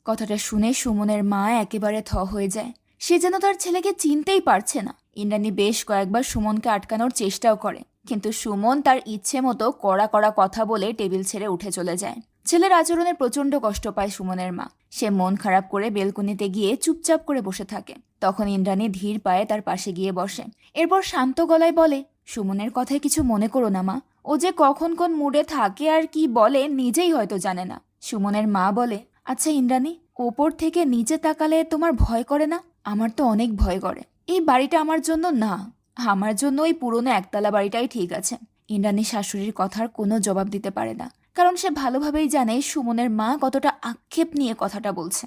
কথাটা শুনে সুমনের মা একেবারে থ হয়ে যায়। সে যেন তার ছেলেকে চিনতেই পারছে না। ইন্দ্রাণী বেশ কয়েকবার সুমনকে আটকানোর চেষ্টাও করে, কিন্তু সুমন তার ইচ্ছে মতো কড়া কড়া কথা বলে টেবিল ছেড়ে উঠে চলে যায়। ছেলের আচরণে প্রচণ্ড কষ্ট পায় সুমনের মা। সে মন খারাপ করে বেলকনিতে গিয়ে চুপচাপ করে বসে থাকে। তখন ইন্দ্রাণী ধীর পায়ে তার পাশে গিয়ে বসে। এরপর শান্ত গলায় বলে, সুমনের কথায় কিছু মনে করো না মা, ও যে কখন কোন মুডে থাকে আর কি বলে নিজেই হয়তো জানে না। সুমনের মা বলে, আচ্ছা ইন্দ্রাণী, ওপর থেকে নিচে তাকালে তোমার ভয় করে না? আমার তো অনেক ভয় করে। এই বাড়িটা আমার জন্য না, আমার জন্য ওই পুরনো একতলা বাড়িটাই ঠিক আছে। ইন্দ্রাণী শাশুড়ির কথার কোনো জবাব দিতে পারে না, কারণ সে ভালোভাবেই জানে সুমনের মা কতটা আক্ষেপ নিয়ে কথাটা বলছে।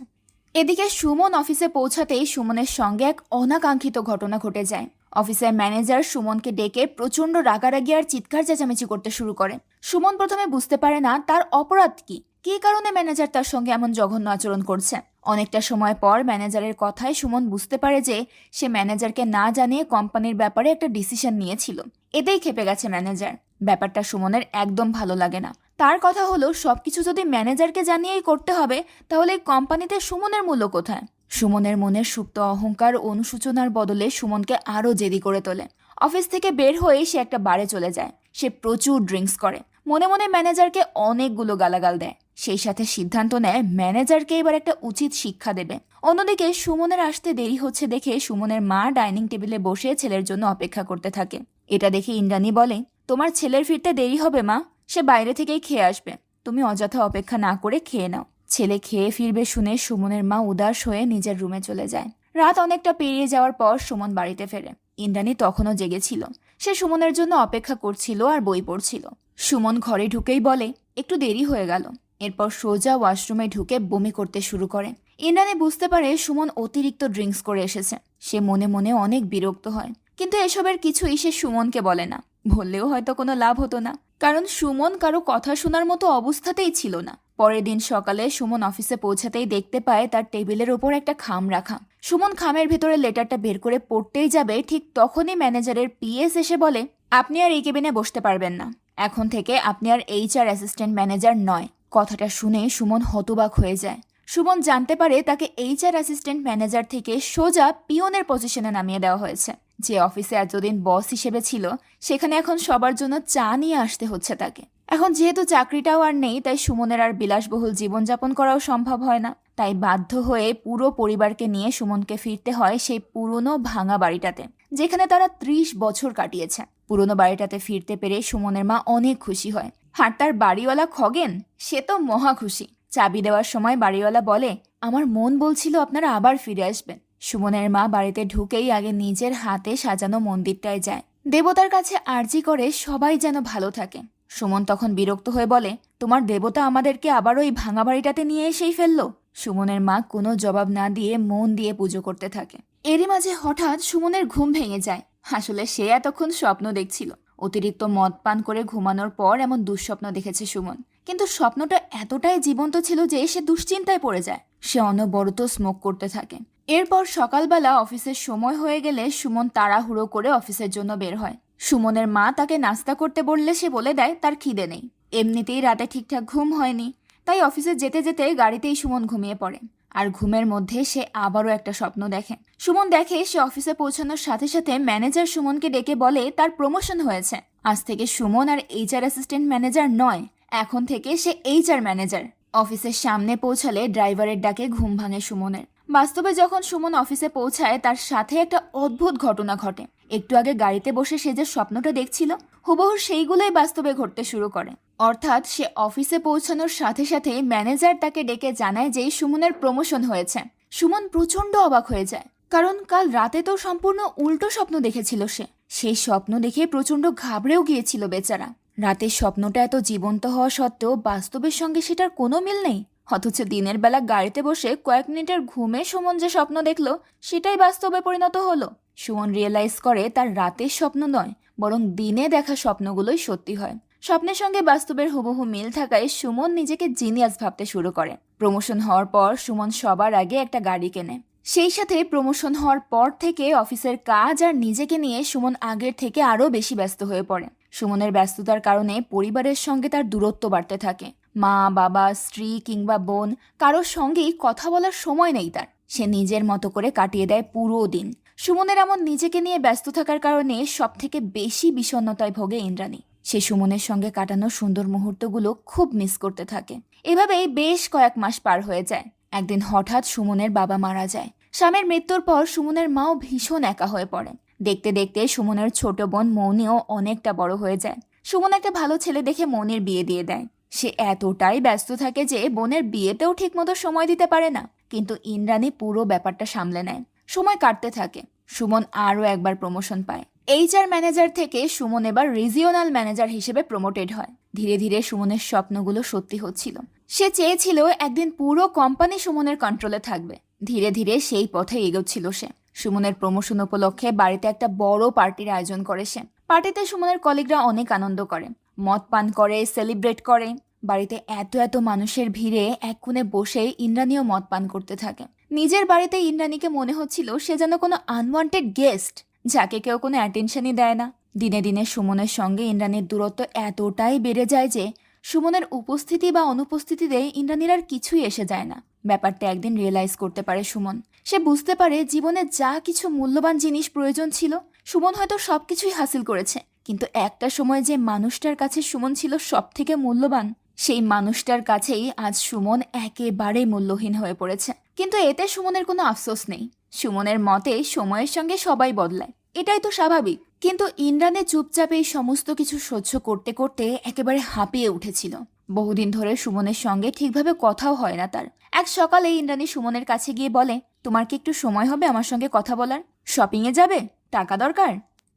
এদিকে সুমন অফিসে পৌঁছাতেই সুমনের সঙ্গে এক অনাকাঙ্ক্ষিত ঘটনা ঘটে যায়। অফিসের ম্যানেজার সুমনকে ডেকে প্রচণ্ড রাগারাগি আর চিৎকার চেঁচামেচি করতে শুরু করে। সুমন প্রথমে বুঝতে পারে না তার অপরাধ কি, কী কারণে ম্যানেজার তার সঙ্গে এমন জঘন্য আচরণ করছে। অনেকটা সময় পর ম্যানেজারের কথায় সুমন বুঝতে পারে যে সে ম্যানেজারকে না জানিয়ে কোম্পানির ব্যাপারে একটা ডিসিশন নিয়েছিল। এতেই ক্ষেপে গেছে ম্যানেজার। ব্যাপারটা সুমনের একদম ভালো লাগে না। তার কথা হলো, সবকিছু যদি ম্যানেজারকে জানিয়েই করতে হবে, তাহলে কোম্পানিতে সুমনের মূল্য কোথায়? সুমনের মনের সুপ্ত অহংকার অনুশোচনার বদলে সুমনকে আরও জেদি করে তোলে। অফিস থেকে বের হয়ে সে একটা বারে চলে যায়। সে প্রচুর ড্রিঙ্কস করে, মনে মনে ম্যানেজারকে অনেকগুলো গালাগাল দেয়। সেই সাথে সিদ্ধান্ত নেয় ম্যানেজারকে এবার একটা উচিত শিক্ষা দেবে। অন্যদিকে সুমনের আসতে দেরি হচ্ছে দেখে সুমনের মা ডাইনিং টেবিলে বসে ছেলের জন্য অপেক্ষা করতে থাকে। এটা দেখে ইন্দ্রাণী বলে, তোমার ছেলের ফিরতে দেরি হবে মা, সে বাইরে থেকেই খেয়ে আসবে, তুমি অযথা অপেক্ষা না করে খেয়ে নাও। ছেলে খেয়ে ফিরবে শুনে সুমনের মা উদাস হয়ে নিজের রুমে চলে যায়। রাত অনেকটা পেরিয়ে যাওয়ার পর সুমন বাড়িতে ফেরে। ইন্দ্রাণী তখনও জেগেছিল। সে সুমনের জন্য অপেক্ষা করছিল আর বই পড়ছিল। সুমন ঘরে ঢুকেই বলে, একটু দেরি হয়ে গেল। এরপর সোজা ওয়াশরুমে ঢুকে বমি করতে শুরু করে। ইন্দ্রাণী বুঝতে পারে সুমন অতিরিক্ত ড্রিঙ্কস করে এসেছে। সে মনে মনে অনেক বিরক্ত হয়, কিন্তু এসবের কিছুই সে সুমনকে বলে না। বললেও হয়তো কোনো লাভ হতো না, কারণ সুমন কারো কথা শোনার মতো অবস্থাতেই ছিল না। পরের দিন সকালে সুমন অফিসে পৌঁছাতেই দেখতে পায় তার টেবিলের ওপর একটা খাম রাখা। সুমন খামের ভেতরে লেটারটা বের করে পড়তেই যাবে, ঠিক তখনই ম্যানেজারের পিএস এসে বলে, আপনি আর এই কেবিনে বসতে পারবেন না, এখন থেকে আপনি আর HR অ্যাসিস্ট্যান্ট ম্যানেজার নয়। কথাটা শুনে সুমন হতবাক হয়ে যায়। সুমন জানতে পারে তাকে HR অ্যাসিস্ট্যান্ট ম্যানেজার থেকে সোজা পিওনের পজিশনে নামিয়ে দেওয়া হয়েছে। যে অফিসে এতদিন বস হিসেবে ছিল, সেখানে এখন সবার জন্য চা নিয়ে আসতে হচ্ছে তাকে। এখন যেহেতু চাকরিটাও আর নেই, তাই সুমনের আর বিলাসবহুল জীবনযাপন করাও সম্ভব হয় না। তাই বাধ্য হয়ে পুরো পরিবারকে নিয়ে সুমনকে ফিরতে হয় সেই পুরনো ভাঙা বাড়িটাতে, যেখানে তারা 30 বছর কাটিয়েছে। পুরনো বাড়িটাতে ফিরতে পেরে সুমনের মা অনেক খুশি হয়। আর তার বাড়িওয়ালা খগেন, সে তো মহা খুশি। চাবি দেওয়ার সময় বাড়িওয়ালা বলে, আমার মন বলছিল আপনারা আবার ফিরে আসবেন। সুমনের মা বাড়িতে ঢুকেই আগে নিজের হাতে সাজানো মন্দিরটায় যায়, দেবতার কাছে আর্জি করে সবাই যেন ভালো থাকে। সুমন তখন বিরক্ত হয়ে বলে, তোমার দেবতা আমাদেরকে আবার ওই ভাঙা বাড়িটাতে নিয়ে এসেই ফেললো। সুমনের মা কোনো জবাব না দিয়ে মন দিয়ে পুজো করতে থাকে। এরই মাঝে হঠাৎ সুমনের ঘুম ভেঙে যায়। আসলে সে এতক্ষণ স্বপ্ন দেখছিল। অতিরিক্ত মদ পান করে ঘুমানোর পর এমন দুঃস্বপ্ন দেখেছে সুমন, কিন্তু স্বপ্নটা এতটাই জীবন্ত ছিল যে সে দুশ্চিন্তায় পড়ে যায়। সে অনবরত স্মোক করতে থাকে। এরপর সকালবেলা অফিসের সময় হয়ে গেলে সুমন তাড়াহুড়ো করে অফিসের জন্য বের হয়। সুমনের মা তাকে নাস্তা করতে বললে সে বলে দেয় তার খিদে নেই। এমনিতেই রাতে ঠিকঠাক ঘুম হয়নি, তাই অফিসে যেতে যেতে গাড়িতেই সুমন ঘুমিয়ে পড়ে। আর ঘুমের মধ্যে সে আবারও একটা স্বপ্ন দেখে। সুমন দেখে সে অফিসে পৌঁছানোর সাথে সাথে ম্যানেজার সুমনকে ডেকে বলে তার প্রমোশন হয়েছে। আজ থেকে সুমন আর এইচআর অ্যাসিস্ট্যান্ট ম্যানেজার নয়, এখন থেকে সে এইচআর ম্যানেজার। অফিসের সামনে পৌঁছালে ড্রাইভারের ডাকে ঘুম ভাঙে সুমনের। বাস্তবে যখন সুমন অফিসে পৌঁছায় তার সাথে একটা অদ্ভুত ঘটনা ঘটে। একটু আগে গাড়িতে বসে সে যে স্বপ্নটা দেখছিল, হুবহু সেইগুলোই বাস্তবে ঘটতে শুরু করে। অর্থাৎ সে অফিসে পৌঁছানোর সাথে সাথে ম্যানেজার তাকে ডেকে জানায় যে সুমনের প্রমোশন হয়েছে। সুমন প্রচন্ড অবাক হয়ে যায়, কারণ কাল রাতে তো সম্পূর্ণ উল্টো স্বপ্ন দেখেছিল সে। সেই স্বপ্ন দেখে প্রচন্ড ঘাবড়েও গিয়েছিল বেচারা। রাতের স্বপ্নটা এত জীবন্ত হওয়া সত্ত্বেও বাস্তবের সঙ্গে সেটার কোনো মিল নেই। অথচ দিনের বেলা গাড়িতে বসে কয়েক মিনিটের ঘুমে সুমন যে স্বপ্ন দেখলো সেটাই বাস্তবে পরিণত হলো। সুমন রিয়েলাইজ করে তার রাতের স্বপ্ন নয়, বরং দিনে দেখা স্বপ্নগুলোই সত্যি হয়। স্বপ্নের সঙ্গে বাস্তবের হুবহু মিল থাকায় সুমন নিজেকে জিনিয়াস ভাবতে শুরু করে। প্রমোশন হওয়ার পর সুমন সবার আগে একটা গাড়ি কেনে। সেই সাথে প্রমোশন হওয়ার পর থেকে অফিসের কাজ আর নিজেকে নিয়ে সুমন আগের থেকে আরও বেশি ব্যস্ত হয়ে পড়ে। সুমনের ব্যস্ততার কারণে পরিবারের সঙ্গে তার দূরত্ব বাড়তে থাকে। মা, বাবা, স্ত্রী কিংবা বোন কারোর সঙ্গেই কথা বলার সময় নেই তার। সে নিজের মতো করে কাটিয়ে দেয় পুরো দিন। সুমনের এমন নিজেকে নিয়ে ব্যস্ত থাকার কারণে সব থেকে বেশি বিষণ্ণতায় ভোগে ইন্দ্রাণী। সে সুমনের সঙ্গে কাটানো সুন্দর মুহূর্তগুলো খুব মিস করতে থাকে। এভাবেই বেশ কয়েক মাস পার হয়ে যায়। একদিন হঠাৎ সুমনের বাবা মারা যায়। স্বামীর মৃত্যুর পর সুমনের মাও ভীষণ একা হয়ে পড়ে। দেখতে দেখতে সুমনের ছোট বোন মৌনিও অনেকটা বড় হয়ে যায়। সুমন একটা ভালো ছেলে দেখে মৌনির বিয়ে দিয়ে দেয়। সে এতটাই ব্যস্ত থাকে যে বোনের বিয়েতেও ঠিকমতো সময় দিতে পারে না। কিন্তু ইন্দ্রাণী পুরো ব্যাপারটা সামলে নেয়। সময় কাটতে থাকে। সুমন আরও একবার প্রমোশন পায়। এইচআর ম্যানেজার থেকে সুমন এবার রিজিওনাল ম্যানেজার হিসেবে প্রমোটেড হয়। ধীরে ধীরে সুমনের স্বপ্নগুলো সত্যি হচ্ছিল। সে চেয়েছিল একদিন পুরো কোম্পানি সুমনের কন্ট্রোলে থাকবে। ধীরে ধীরে সেই পথে এগোচ্ছিল সে। সুমনের প্রমোশন উপলক্ষে বাড়িতে একটা বড় পার্টির আয়োজন করে সে। পার্টিতে সুমনের কলিগরা অনেক আনন্দ করে, মদ পান করে, সেলিব্রেট করে। বাড়িতে এত এত মানুষের ভিড়ে এক কোণে বসে ইন্দ্রাণীও মদ পান করতে থাকে। নিজের বাড়িতে ইন্দ্রাণীকে মনে হচ্ছিল সে যেন কোনো আনওয়ান্টেড গেস্ট, যাকে কেউ কোনো অ্যাটেনশনই দেয় না। দিনে দিনে সুমনের সঙ্গে ইন্দ্রাণীর দূরত্ব এতটাই বেড়ে যায় যে সুমনের উপস্থিতি বা অনুপস্থিতিতে ইন্দ্রাণীর আর কিছুই এসে যায় না। ব্যাপারটা একদিন রিয়েলাইজ করতে পারে সুমন। সে বুঝতে পারে জীবনে যা কিছু মূল্যবান জিনিস প্রয়োজন ছিল সুমন হয়তো সবকিছুই হাসিল করেছে, কিন্তু একটা সময় যে মানুষটার কাছে সুমন ছিল সব থেকে মূল্যবান, সেই মানুষটার কাছেই আজ সুমন একেবারেই মূল্যহীন হয়ে পড়েছে। কিন্তু এতে সুমনের কোনো আফসোস নেই। সুমনের মতে সময়ের সঙ্গে সবাই বদলায়, এটাই তো স্বাভাবিক। কিন্তু ইন্দ্রাণী চুপচাপ এই সমস্ত কিছু সহ্য করতে করতে একেবারে হাঁপিয়ে উঠেছিল। বহুদিন ধরে সুমনের সঙ্গে ঠিকভাবে কথাও হয় না তার। এক সকালে ইন্দ্রাণী সুমনের কাছে গিয়ে বলে, তোমার কি একটু সময় হবে আমার সঙ্গে কথা বলার? শপিংয়ে যাবে? টাকা দরকার?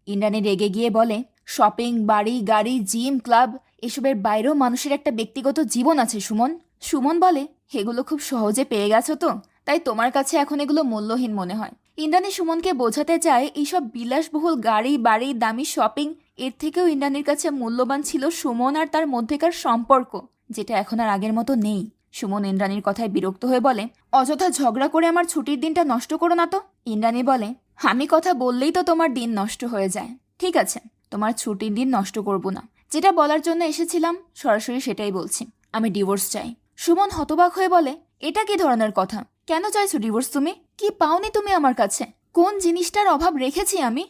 ইন্দ্রাণী রেগে গিয়ে বলে, শপিং, বাড়ি, গাড়ি, জিম, ক্লাব এসবের বাইরেও মানুষের একটা ব্যক্তিগত জীবন আছে সুমন। সুমন বলে, এগুলো খুব সহজে পেয়ে গেছো তো, তাই তোমার কাছে এখন এগুলো মূল্যহীন মনে হয়। ইন্দ্রাণী সুমনকে বোঝাতে চায় এইসব বিলাসবহুল গাড়ি, বাড়ি, দামি শপিং এর থেকেও ইন্দ্রাণীর কাছে মূল্যবান ছিল সুমন আর তার মধ্যেকার সম্পর্ক, যেটা এখন আর আগের মতো নেই। সুমন ইন্দ্রাণীর কথায় বিরক্ত হয়ে বলে, অযথা ঝগড়া করে আমার ছুটির দিনটা নষ্ট করো না তো। ইন্দ্রাণী বলে, আমি কথা বললেই তো তোমার দিন নষ্ট হয়ে যায়। ঠিক আছে, তোমার ছুটির দিন নষ্ট করব না। যেটা বলার জন্য এসেছিলাম সরাসরি সেটাই বলছি, আমি ডিভোর্স চাই। সুমন হতবাক হয়ে বলে, এটা কি ধরনের কথা? কেন চাইছো ডিভোর্স তুমি? কি পাওনি তুমি আমার কাছে? কোন জিনিসটার অভাব রেখেছি আমি?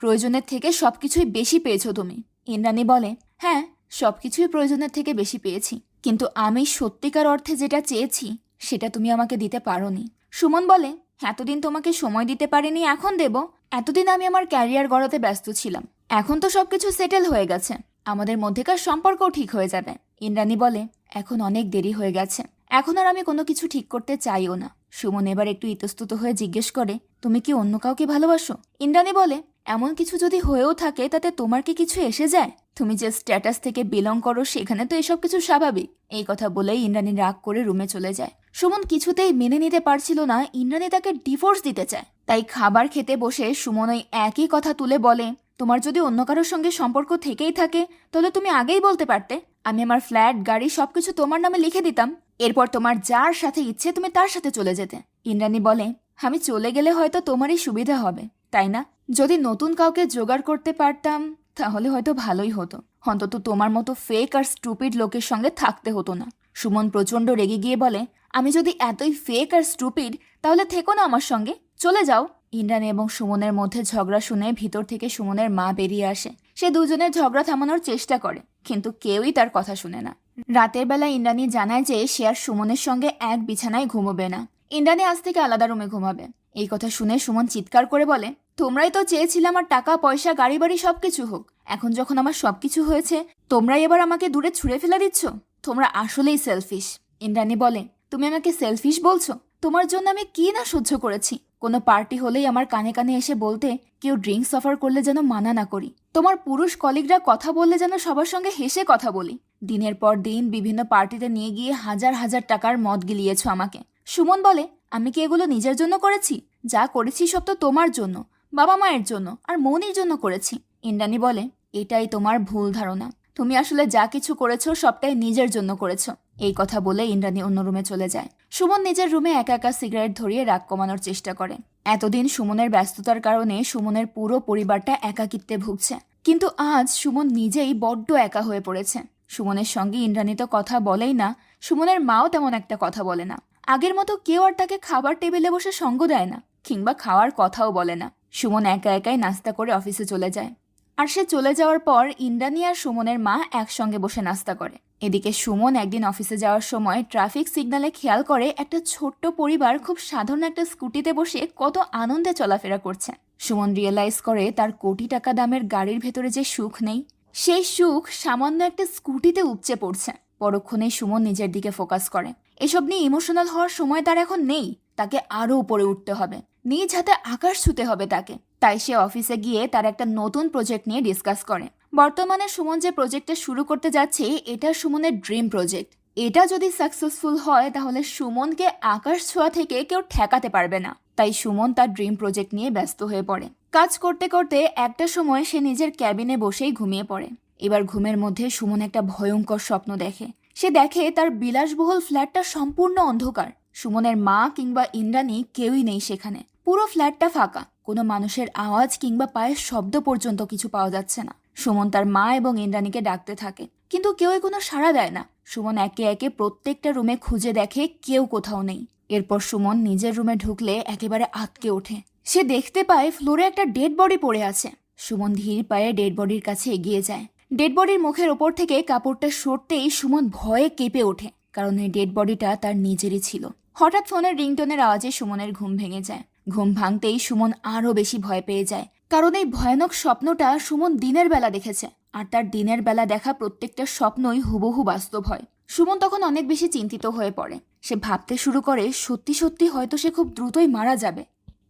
প্রয়োজনের থেকে সবকিছুই বেশি পেয়েছো তুমি। ইন্দ্রাণী বলে, হ্যাঁ, সবকিছুই প্রয়োজনের থেকে বেশি পেয়েছি, কিন্তু আমি সত্যিকার অর্থে যেটা চেয়েছি সেটা তুমি আমাকে দিতে পারোনি। সুমন বলে, এতদিন তোমাকে সময় দিতে পারিনি, এখন দেব। এতদিন আমি আমার ক্যারিয়ার গড়াতে ব্যস্ত ছিলাম, এখন তো সবকিছু সেটেল হয়ে গেছে, আমাদের মধ্যেকার সম্পর্কও ঠিক হয়ে যাবে। ইন্দ্রাণী বলে, এখন অনেক দেরি হয়ে গেছে, এখন আর আমি কোনো কিছু ঠিক করতে চাইও না। সুমন এবার একটু ইতস্তত হয়ে জিজ্ঞেস করে, তুমি কি অন্য কাউকে ভালোবাসো? ইন্দ্রাণী বলে, এমন কিছু যদি হয়েও থাকে তাতে তোমার কি কিছু এসে যায়? তুমি যে স্ট্যাটাস থেকে বিলং করো সেখানে তো এসব কিছু স্বাভাবিক। এই কথা বলেই ইন্দ্রাণী রাগ করে রুমে চলে যায়। সুমন কিছুতেই মেনে নিতে পারছিল না ইন্দ্রাণী তাকে ডিভোর্স দিতে চায়। তাই খাবার খেতে বসে সুমন ওই একই কথা তুলে বলে, তোমার যদি অন্য কারোর সঙ্গে সম্পর্ক থেকেই থাকে তাহলে তুমি আগেই বলতে পারতে, আমি আমার ফ্ল্যাট, গাড়ি সবকিছু তোমার নামে লিখে দিতাম, এরপর তোমার যার সাথে ইচ্ছে তুমি তার সাথে চলে যেতে। ইন্দ্রাণী বলে, আমি চলে গেলে হয়তো তোমারই সুবিধা হবে, তাই না? যদি নতুন কাউকে জোগাড় করতে পারতাম তাহলে হয়তো ভালোই হতো, অন্তত তোমার মতো ফেক আর স্টুপিড লোকের সঙ্গে থাকতে হতো না। সুমন প্রচণ্ড রেগে গিয়ে বলে, আমি যদি এতই ফেক আর স্টুপিড তাহলে থেকো না আমার সঙ্গে, চলে যাও। ইন্দ্রাণী এবং সুমনের মধ্যে ঝগড়া শুনে ভিতর থেকে সুমনের মা বেরিয়ে আসে। সে দুজনের ঝগড়া থামানোর চেষ্টা করে, কিন্তু কেউই তার কথা শুনে না। রাতের বেলা ইন্দ্রাণী জানায় যে সে আর সুমনের সঙ্গে এক বিছানায় ঘুমোবে না, ইন্দ্রাণী আজ থেকে আলাদা রুমে ঘুমাবে। এই কথা শুনে সুমন চিৎকার করে বলে, তোমরাই তো চেয়েছিলে আমার টাকা পয়সা গাড়ি বাড়ি সবকিছু হোক, এখন যখন আমার সবকিছু হয়েছে তোমরাই এবার আমাকে দূরে ছুঁড়ে ফেলে দিচ্ছ, তোমরা আসলেই সেলফিশ। ইন্দ্রাণী বলে, তুমি আমাকে সেলফিশ বলছো? তোমার জন্য আমি কি না সহ্য করেছি। কোনো পার্টি হলেই আমার কানে কানে এসে বলতে কেউ ড্রিঙ্কস অফার করলে যেন মানা না করি, তোমার পুরুষ কলিগরা কথা বললে যেন সবার সঙ্গে হেসে কথা বলি, দিনের পর দিন বিভিন্ন পার্টিতে নিয়ে গিয়ে হাজার হাজার টাকার মদ গিলিয়েছ আমাকে। সুমন বলে, আমি কি এগুলো নিজের জন্য করেছি? যা করেছি সব তো তোমার জন্য, বাবা মায়ের জন্য আর মনির জন্য করেছি। ইন্দ্রাণী বলে, এটাই তোমার ভুল ধারণা, তুমি আসলে যা কিছু করেছো সবটাই নিজের জন্য করেছো। এই কথা বলে ইন্দ্রাণী অন্য রুমে চলে যায়। সুমন নিজের রুমে একা একা সিগারেট ধরিয়ে রাগ কমানোর চেষ্টা করে। এতদিন সুমনের ব্যস্ততার কারণে সুমনের পুরো পরিবারটা একাকিত্বে ভুগছে, কিন্তু আজ সুমন নিজেই বড্ড একা হয়ে পড়েছে। সুমনের সঙ্গে ইন্দ্রাণী তো কথা বলেই না, সুমনের মাও তেমন একটা কথা বলে না। আগের মতো কেউ আর তাকে খাবার টেবিলে বসে সঙ্গ দেয় না, কিংবা খাওয়ার কথাও বলে না। সুমন একা একাই নাস্তা করে অফিসে চলে যায়। আর সে চলে যাওয়ার পর ইন্দ্রাণী আর সুমনের মা একসঙ্গে বসে নাস্তা করে। এদিকে সুমন একদিন অফিসে যাওয়ার সময় ট্রাফিক সিগন্যালে খেয়াল করে একটা ছোট্ট পরিবার খুব সাধারণ একটা স্কুটিতে বসে কত আনন্দে চলাফেরা করছে। সুমন রিয়েলাইজ করে তার কোটি টাকা দামের গাড়ির ভেতরে যে সুখ নেই, সেই সুখ সামান্য একটা স্কুটিতে উপচে পড়ছে। পরক্ষণেই সুমন নিজের দিকে ফোকাস করে। এসব নিয়ে ইমোশনাল হওয়ার সময় তার এখন নেই, তাকে আরও উপরে উঠতে হবে, নিজ হাতে আকাশ ছুঁতে হবে তাকে। তাই সে অফিসে গিয়ে তার একটা নতুন প্রজেক্ট নিয়ে ডিসকাস করে। বর্তমানে সুমন যে প্রজেক্টটা শুরু করতে যাচ্ছে এটা সুমনের ড্রিম প্রজেক্ট। এটা যদি সাকসেসফুল হয় তাহলে সুমনকে আকাশ ছোঁয়া থেকে কেউ ঠেকাতে পারবে না। তাই সুমন তার ড্রিম প্রজেক্ট নিয়ে ব্যস্ত হয়ে পড়ে। কাজ করতে করতে একটা সময় সে নিজের ক্যাবিনে বসেই ঘুমিয়ে পড়ে। এবার ঘুমের মধ্যে সুমন একটা ভয়ঙ্কর স্বপ্ন দেখে। সে দেখে তার বিলাসবহুল ফ্ল্যাটটা সম্পূর্ণ অন্ধকার, সুমনের মা কিংবা ইন্দ্রাণী কেউই নেই সেখানে। পুরো ফ্ল্যাটটা ফাঁকা, কোনো মানুষের আওয়াজ কিংবা পায়ের শব্দ পর্যন্ত কিছু পাওয়া যাচ্ছে না। সুমন তার মা এবং ইন্দ্রাণীকে ডাকতে থাকে, কিন্তু কেউই কোনো সাড়া দেয় না। সুমন একে একে প্রত্যেকটা রুমে খুঁজে দেখে, কেউ কোথাও নেই। এরপর সুমন নিজের রুমে ঢুকলে একেবারে আঁতকে ওঠে। সে দেখতে পায় ফ্লোরে একটা ডেড বডি পড়ে আছে। সুমন ধীর পায়ে ডেড বডির কাছে এগিয়ে যায়। ডেড বডির মুখের ওপর থেকে কাপড়টা সরতেই সুমন ভয়ে কেঁপে ওঠে, কারণ এই ডেড বডিটা তার নিজেরই ছিল। হঠাৎ ফোনের রিংটোনের আওয়াজে সুমনের ঘুম ভেঙে যায়। ঘুম ভাঙতেই সুমন আরও বেশি ভয় পেয়ে যায়, কারণ এই ভয়ানক স্বপ্নটা সুমন দিনের বেলা দেখেছে, আর তার দিনের বেলা দেখা প্রত্যেকটা স্বপ্নই হুবহু বাস্তব হয়। সুমন তখন অনেক বেশি চিন্তিত হয়ে পড়ে। সে ভাবতে শুরু করে সত্যি সত্যি হয়তো সে খুব দ্রুতই মারা যাবে।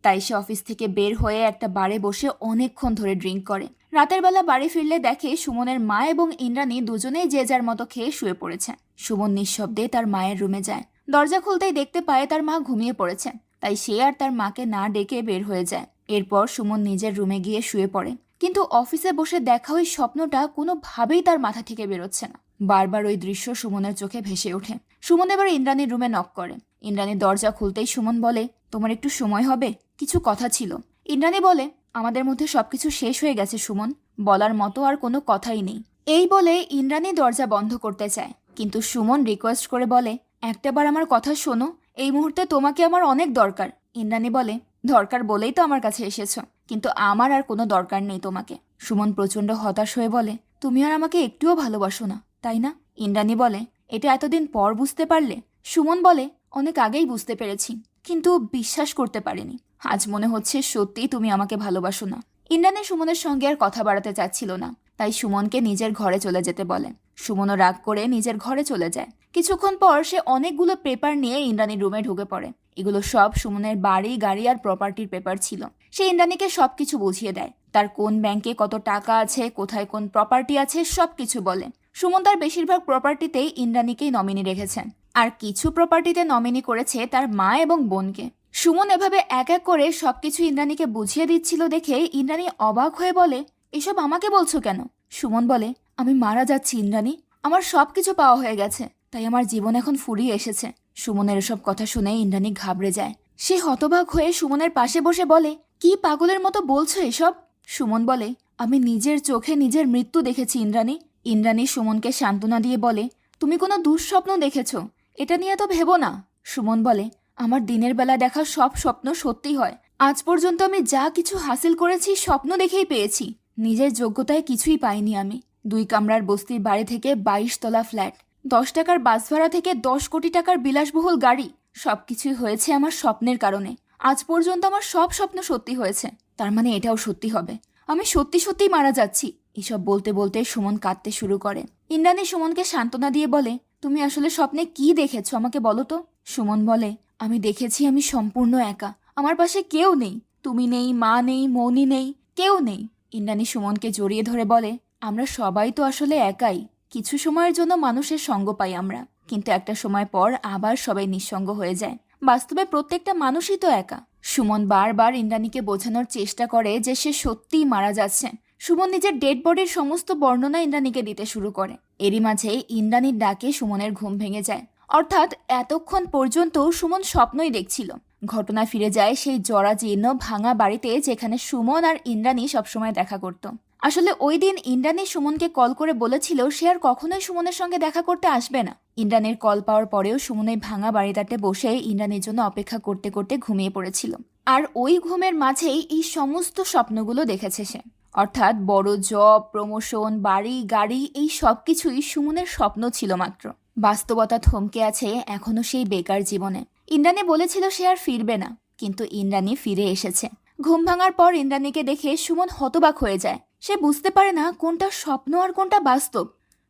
তাই সে অফিস থেকে বের হয়ে একটা বারে বসে অনেকক্ষণ ধরে ড্রিঙ্ক করে। রাতের বেলা বাড়ি ফিরলে দেখে সুমনের মা এবং ইন্দ্রাণী দুজনেই যে যার মতো খেয়ে শুয়ে পড়েছে। সুমন নিঃশব্দে তার মায়ের রুমে যায়। দরজা খুলতেই দেখতে পায় তার মা ঘুমিয়ে পড়েছে। তাই সে আর তার মাকে না ডেকে বের হয়ে যায়। এরপর সুমন নিজের রুমে গিয়ে শুয়ে পড়ে, কিন্তু অফিসে বসে দেখা ওই স্বপ্নটা কোনোভাবেই তার মাথা থেকে বেরোচ্ছে না। বারবার ওই দৃশ্য সুমনের চোখে ভেসে ওঠে। সুমন এবার ইন্দ্রাণীর রুমে নক করে। ইন্দ্রাণীর দরজা খুলতেই সুমন বলে, তোমার একটু সময় হবে, কিছু কথা ছিল। ইন্দ্রাণী বলে, আমাদের মধ্যে সবকিছু শেষ হয়ে গেছে সুমন, বলার মতো আর কোনো কথাই নেই। এই বলে ইন্দ্রাণী দরজা বন্ধ করতে চায়, কিন্তু সুমন রিকোয়েস্ট করে বলে, একটাবার আমার কথা শোনো, এই মুহূর্তে তোমাকে আমার অনেক দরকার। ইন্দ্রাণী বলে, দরকার বলেই তো আমার কাছে এসেছো, কিন্তু আমার আর কোনো দরকার নেই তোমাকে। সুমন প্রচণ্ড হতাশ হয়ে বলে, তুমি আর আমাকে একটুও ভালোবাসো না, তাই না? ইন্দ্রাণী বলে, এটা এতদিন পর বুঝতে পারলে? সুমন বলে, অনেক আগেই বুঝতে পেরেছি, কিন্তু বিশ্বাস করতে পারিনি। আজ মনে হচ্ছে সত্যিই তুমি আমাকে ভালোবাসো না। ইন্দ্রাণী সুমনের সঙ্গে আর কথা বাড়াতে চাচ্ছিল না, তাই সুমনকে নিজের ঘরে চলে যেতে বলে। সুমনও রাগ করে নিজের ঘরে চলে যায়। কিছুক্ষণ পর সে অনেকগুলো পেপার নিয়ে ইন্দ্রাণীর রুমে ঢুকে পড়ে। এগুলো সব সুমনের বাড়ি, গাড়ি আর প্রপার্টির পেপার ছিল। সে ইন্দ্রাণীকে সবকিছু বুঝিয়ে দেয়, তার কোন ব্যাংকে কত টাকা আছে, কোথায় কোন প্রপার্টি আছে, সবকিছু বলে। সুমন তার বেশিরভাগ প্রপার্টিতেই ইন্দ্রাণীকেই নমিনি রেখেছেন, আর কিছু প্রপার্টিতে নমিনি করেছে তার মা এবং বোনকে। সুমন এভাবে এক এক করে সবকিছু ইন্দ্রাণীকে বুঝিয়ে দিচ্ছিল দেখে ইন্দ্রাণী অবাক হয়ে বলে, এসব আমাকে বলছো কেন? সুমন বলে, আমি মারা যাচ্ছি ইন্দ্রাণী, আমার সবকিছু পাওয়া হয়ে গেছে, তাই আমার জীবন এখন ফুরিয়ে এসেছে। সুমনের এসব কথা শুনে ইন্দ্রাণী ঘাবড়ে যায়। সে হতবাক হয়ে সুমনের পাশে বসে বলে, কি পাগলের মতো বলছো এসব? সুমন বলে, আমি নিজের চোখে নিজের মৃত্যু দেখেছি ইন্দ্রাণী। ইন্দ্রাণী সুমনকে সান্ত্বনা দিয়ে বলে, তুমি কোনো দুঃস্বপ্ন দেখেছো, এটা নিয়ে তো ভেবো না। সুমন বলে, আমার দিনের বেলা দেখা সব স্বপ্ন সত্যি হয়। আজ পর্যন্ত আমি যা কিছু হাসিল করেছি স্বপ্ন দেখেই পেয়েছি, নিজের যোগ্যতায় কিছুই পাইনি আমি। 2 কামরার বস্তির বাড়ি থেকে 22 তলা ফ্ল্যাট, 10 টাকার বাস ভাড়া থেকে 10 কোটি টাকার বিলাসবহুল গাড়ি, সবকিছুই হয়েছে আমার স্বপ্নের কারণে। আজ পর্যন্ত আমার সব স্বপ্ন সত্যি হয়েছে, তার মানে এটাও সত্যি হবে। আমি সত্যি সত্যিই মারা যাচ্ছি। এসব বলতে বলতে সুমন কাঁদতে শুরু করে। ইন্দ্রাণী সুমনকে সান্ত্বনা দিয়ে বলে, তুমি আসলে স্বপ্নে কি দেখেছো আমাকে বলো তো? সুমন বলে, আমি দেখেছি আমি সম্পূর্ণ একা, আমার পাশে কেউ নেই, তুমি নেই, মা নেই, মৌনি নেই, কেউ নেই। ইন্দ্রাণী সুমনকে জড়িয়ে ধরে বলে, আমরা সবাই তো আসলে একাই। কিছু সময়ের জন্য মানুষের সঙ্গ পাই আমরা, কিন্তু একটা সময় পর আবার সবাই নিঃসঙ্গ হয়ে যায়। বাস্তবে প্রত্যেকটা মানুষই তো একা। সুমন বারবার ইন্দ্রাণীকে বোঝানোর চেষ্টা করে যে সে সত্যিই মারা যাচ্ছে। সুমন নিজের ডেড বডির সমস্ত বর্ণনা ইন্দ্রাণীকে দিতে শুরু করে। এরই মাঝে ইন্দ্রাণীর ডাকে সুমনের ঘুম ভেঙে যায়। অর্থাৎ এতক্ষণ পর্যন্ত সুমন স্বপ্নই দেখছিল। ঘটনা ফিরে যায় সেই জরাজীর্ণ ভাঙা বাড়িতে, যেখানে সুমন আর ইন্দ্রাণী সবসময় দেখা করত। আসলে ওই দিন ইন্দ্রাণী সুমনকে কল করে বলেছিল সে আর কখনোই সুমনের সঙ্গে দেখা করতে আসবে না। ইন্দ্রাণীর কল পাওয়ার পরেও সুমন ওই ভাঙা বাড়িটাতে বসে ইন্দ্রাণীর জন্য অপেক্ষা করতে করতে ঘুমিয়ে পড়েছিল। আর ওই ঘুমের মাঝেই এই সমস্ত স্বপ্নগুলো দেখেছে সে। অর্থাৎ বড় জব, প্রমোশন, বাড়ি, গাড়ি, এই সবকিছুই সুমনের স্বপ্ন ছিল মাত্র। বাস্তবতা থমকে আছে এখনো সেই বেকার জীবনে। ইন্দ্রাণী বলেছিল সে আর ফিরবে না, কিন্তু ইন্দ্রাণী ফিরে এসেছে। ঘুম ভাঙার পর ইন্দ্রাণীকে দেখে সুমন হতবাক হয়ে যায়। সে বুঝতে পারে না কোনটা স্বপ্ন আর কোনটা বাস্তব।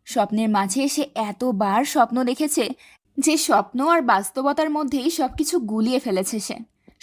স্বপ্নের মাঝে সে এতবার স্বপ্ন দেখেছে যে স্বপ্ন আর বাস্তবতার মধ্যেই সবকিছু গুলিয়ে ফেলেছে সে।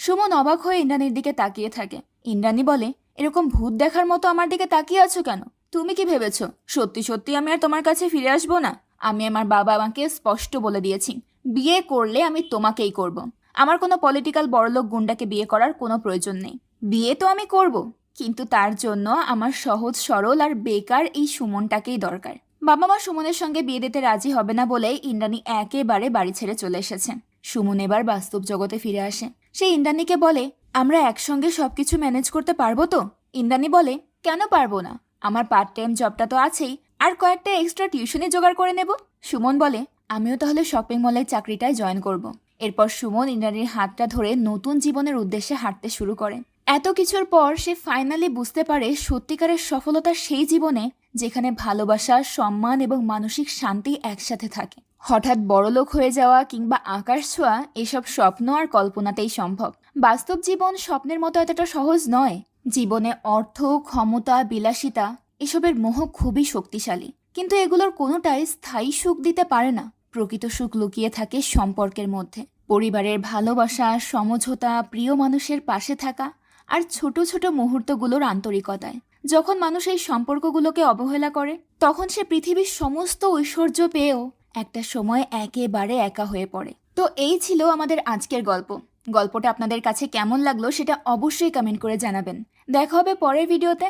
সুমন অবাক হয়ে ইন্দ্রাণীর দিকে তাকিয়ে থাকে। ইন্দ্রাণী বলে, এরকম ভূত দেখার মতো আমার দিকে তাকিয়ে আছো কেন? তুমি কি ভেবেছো সত্যি সত্যি আমি আর তোমার কাছে ফিরে আসবো না? আমি আমার বাবা আমাকে স্পষ্ট বলে দিয়েছি, বিয়ে করলে আমি তোমাকেই করব। আমার কোনো পলিটিক্যাল বড়লোক গুন্ডাকে বিয়ে করার কোনো প্রয়োজন নেই। বিয়ে তো আমি করব, কিন্তু তার জন্য আমার সহজ সরল আর বেকার এই সুমনটাকেই দরকার। বাবা মা সুমনের সঙ্গে বিয়ে দিতে রাজি হবে না বলে ইন্দ্রাণী একেবারে বাড়ি ছেড়ে চলে এসেছে। সুমন এবার বাস্তব জগতে ফিরে আসে। সে ইন্দ্রাণীকে বলে, আমরা একসঙ্গে সবকিছু ম্যানেজ করতে পারবো তো? ইন্দ্রাণী বলে, কেন পারবো না, আমার পার্ট টাইম জবটা তো আছেই, আর কয়েকটা এক্সট্রা টিউশনি জোগাড় করে নেব। সুমন বলে, আমিও তাহলে শপিং মলের চাকরিটায় জয়েন করব। এরপর সুমন ইন্দ্রাণীর হাতটা ধরে নতুন জীবনের উদ্দেশ্যে হাঁটতে শুরু করে। এত কিছুর পর সে ফাইনালি বুঝতে পারে সত্যিকারের সফলতা সেই জীবনে যেখানে ভালোবাসা, সম্মান এবং মানসিক শান্তি একসাথে থাকে। হঠাৎ বড়লোক হয়ে যাওয়া কিংবা আকাশ ছোঁয়া এসব স্বপ্ন আর কল্পনাতেই সম্ভব। বাস্তব জীবন স্বপ্নের মতো এতটা সহজ নয়। জীবনে অর্থ, ক্ষমতা, বিলাসিতা এসবের মোহ খুবই শক্তিশালী, কিন্তু এগুলোর কোনোটাই স্থায়ী সুখ দিতে পারে না। প্রকৃত সুখ লুকিয়ে থাকে সম্পর্কের মধ্যে। পরিবারের ভালোবাসা, সমঝোতা, প্রিয় মানুষের পাশে থাকা আর ছোট ছোট মুহূর্তগুলোর আন্তরিকতায়। যখন মানুষ এই সম্পর্কগুলোকে অবহেলা করে, তখন সে পৃথিবীর সমস্ত ঐশ্বর্য পেয়েও একটা সময় একেবারে একা হয়ে পড়ে। তো এই ছিল আমাদের আজকের গল্প। গল্পটা আপনাদের কাছে কেমন লাগলো সেটা অবশ্যই কমেন্ট করে জানাবেন। দেখা হবে পরের ভিডিওতে।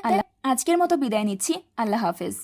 আজকের মতো বিদায় নিচ্ছি। আল্লাহ হাফেজ।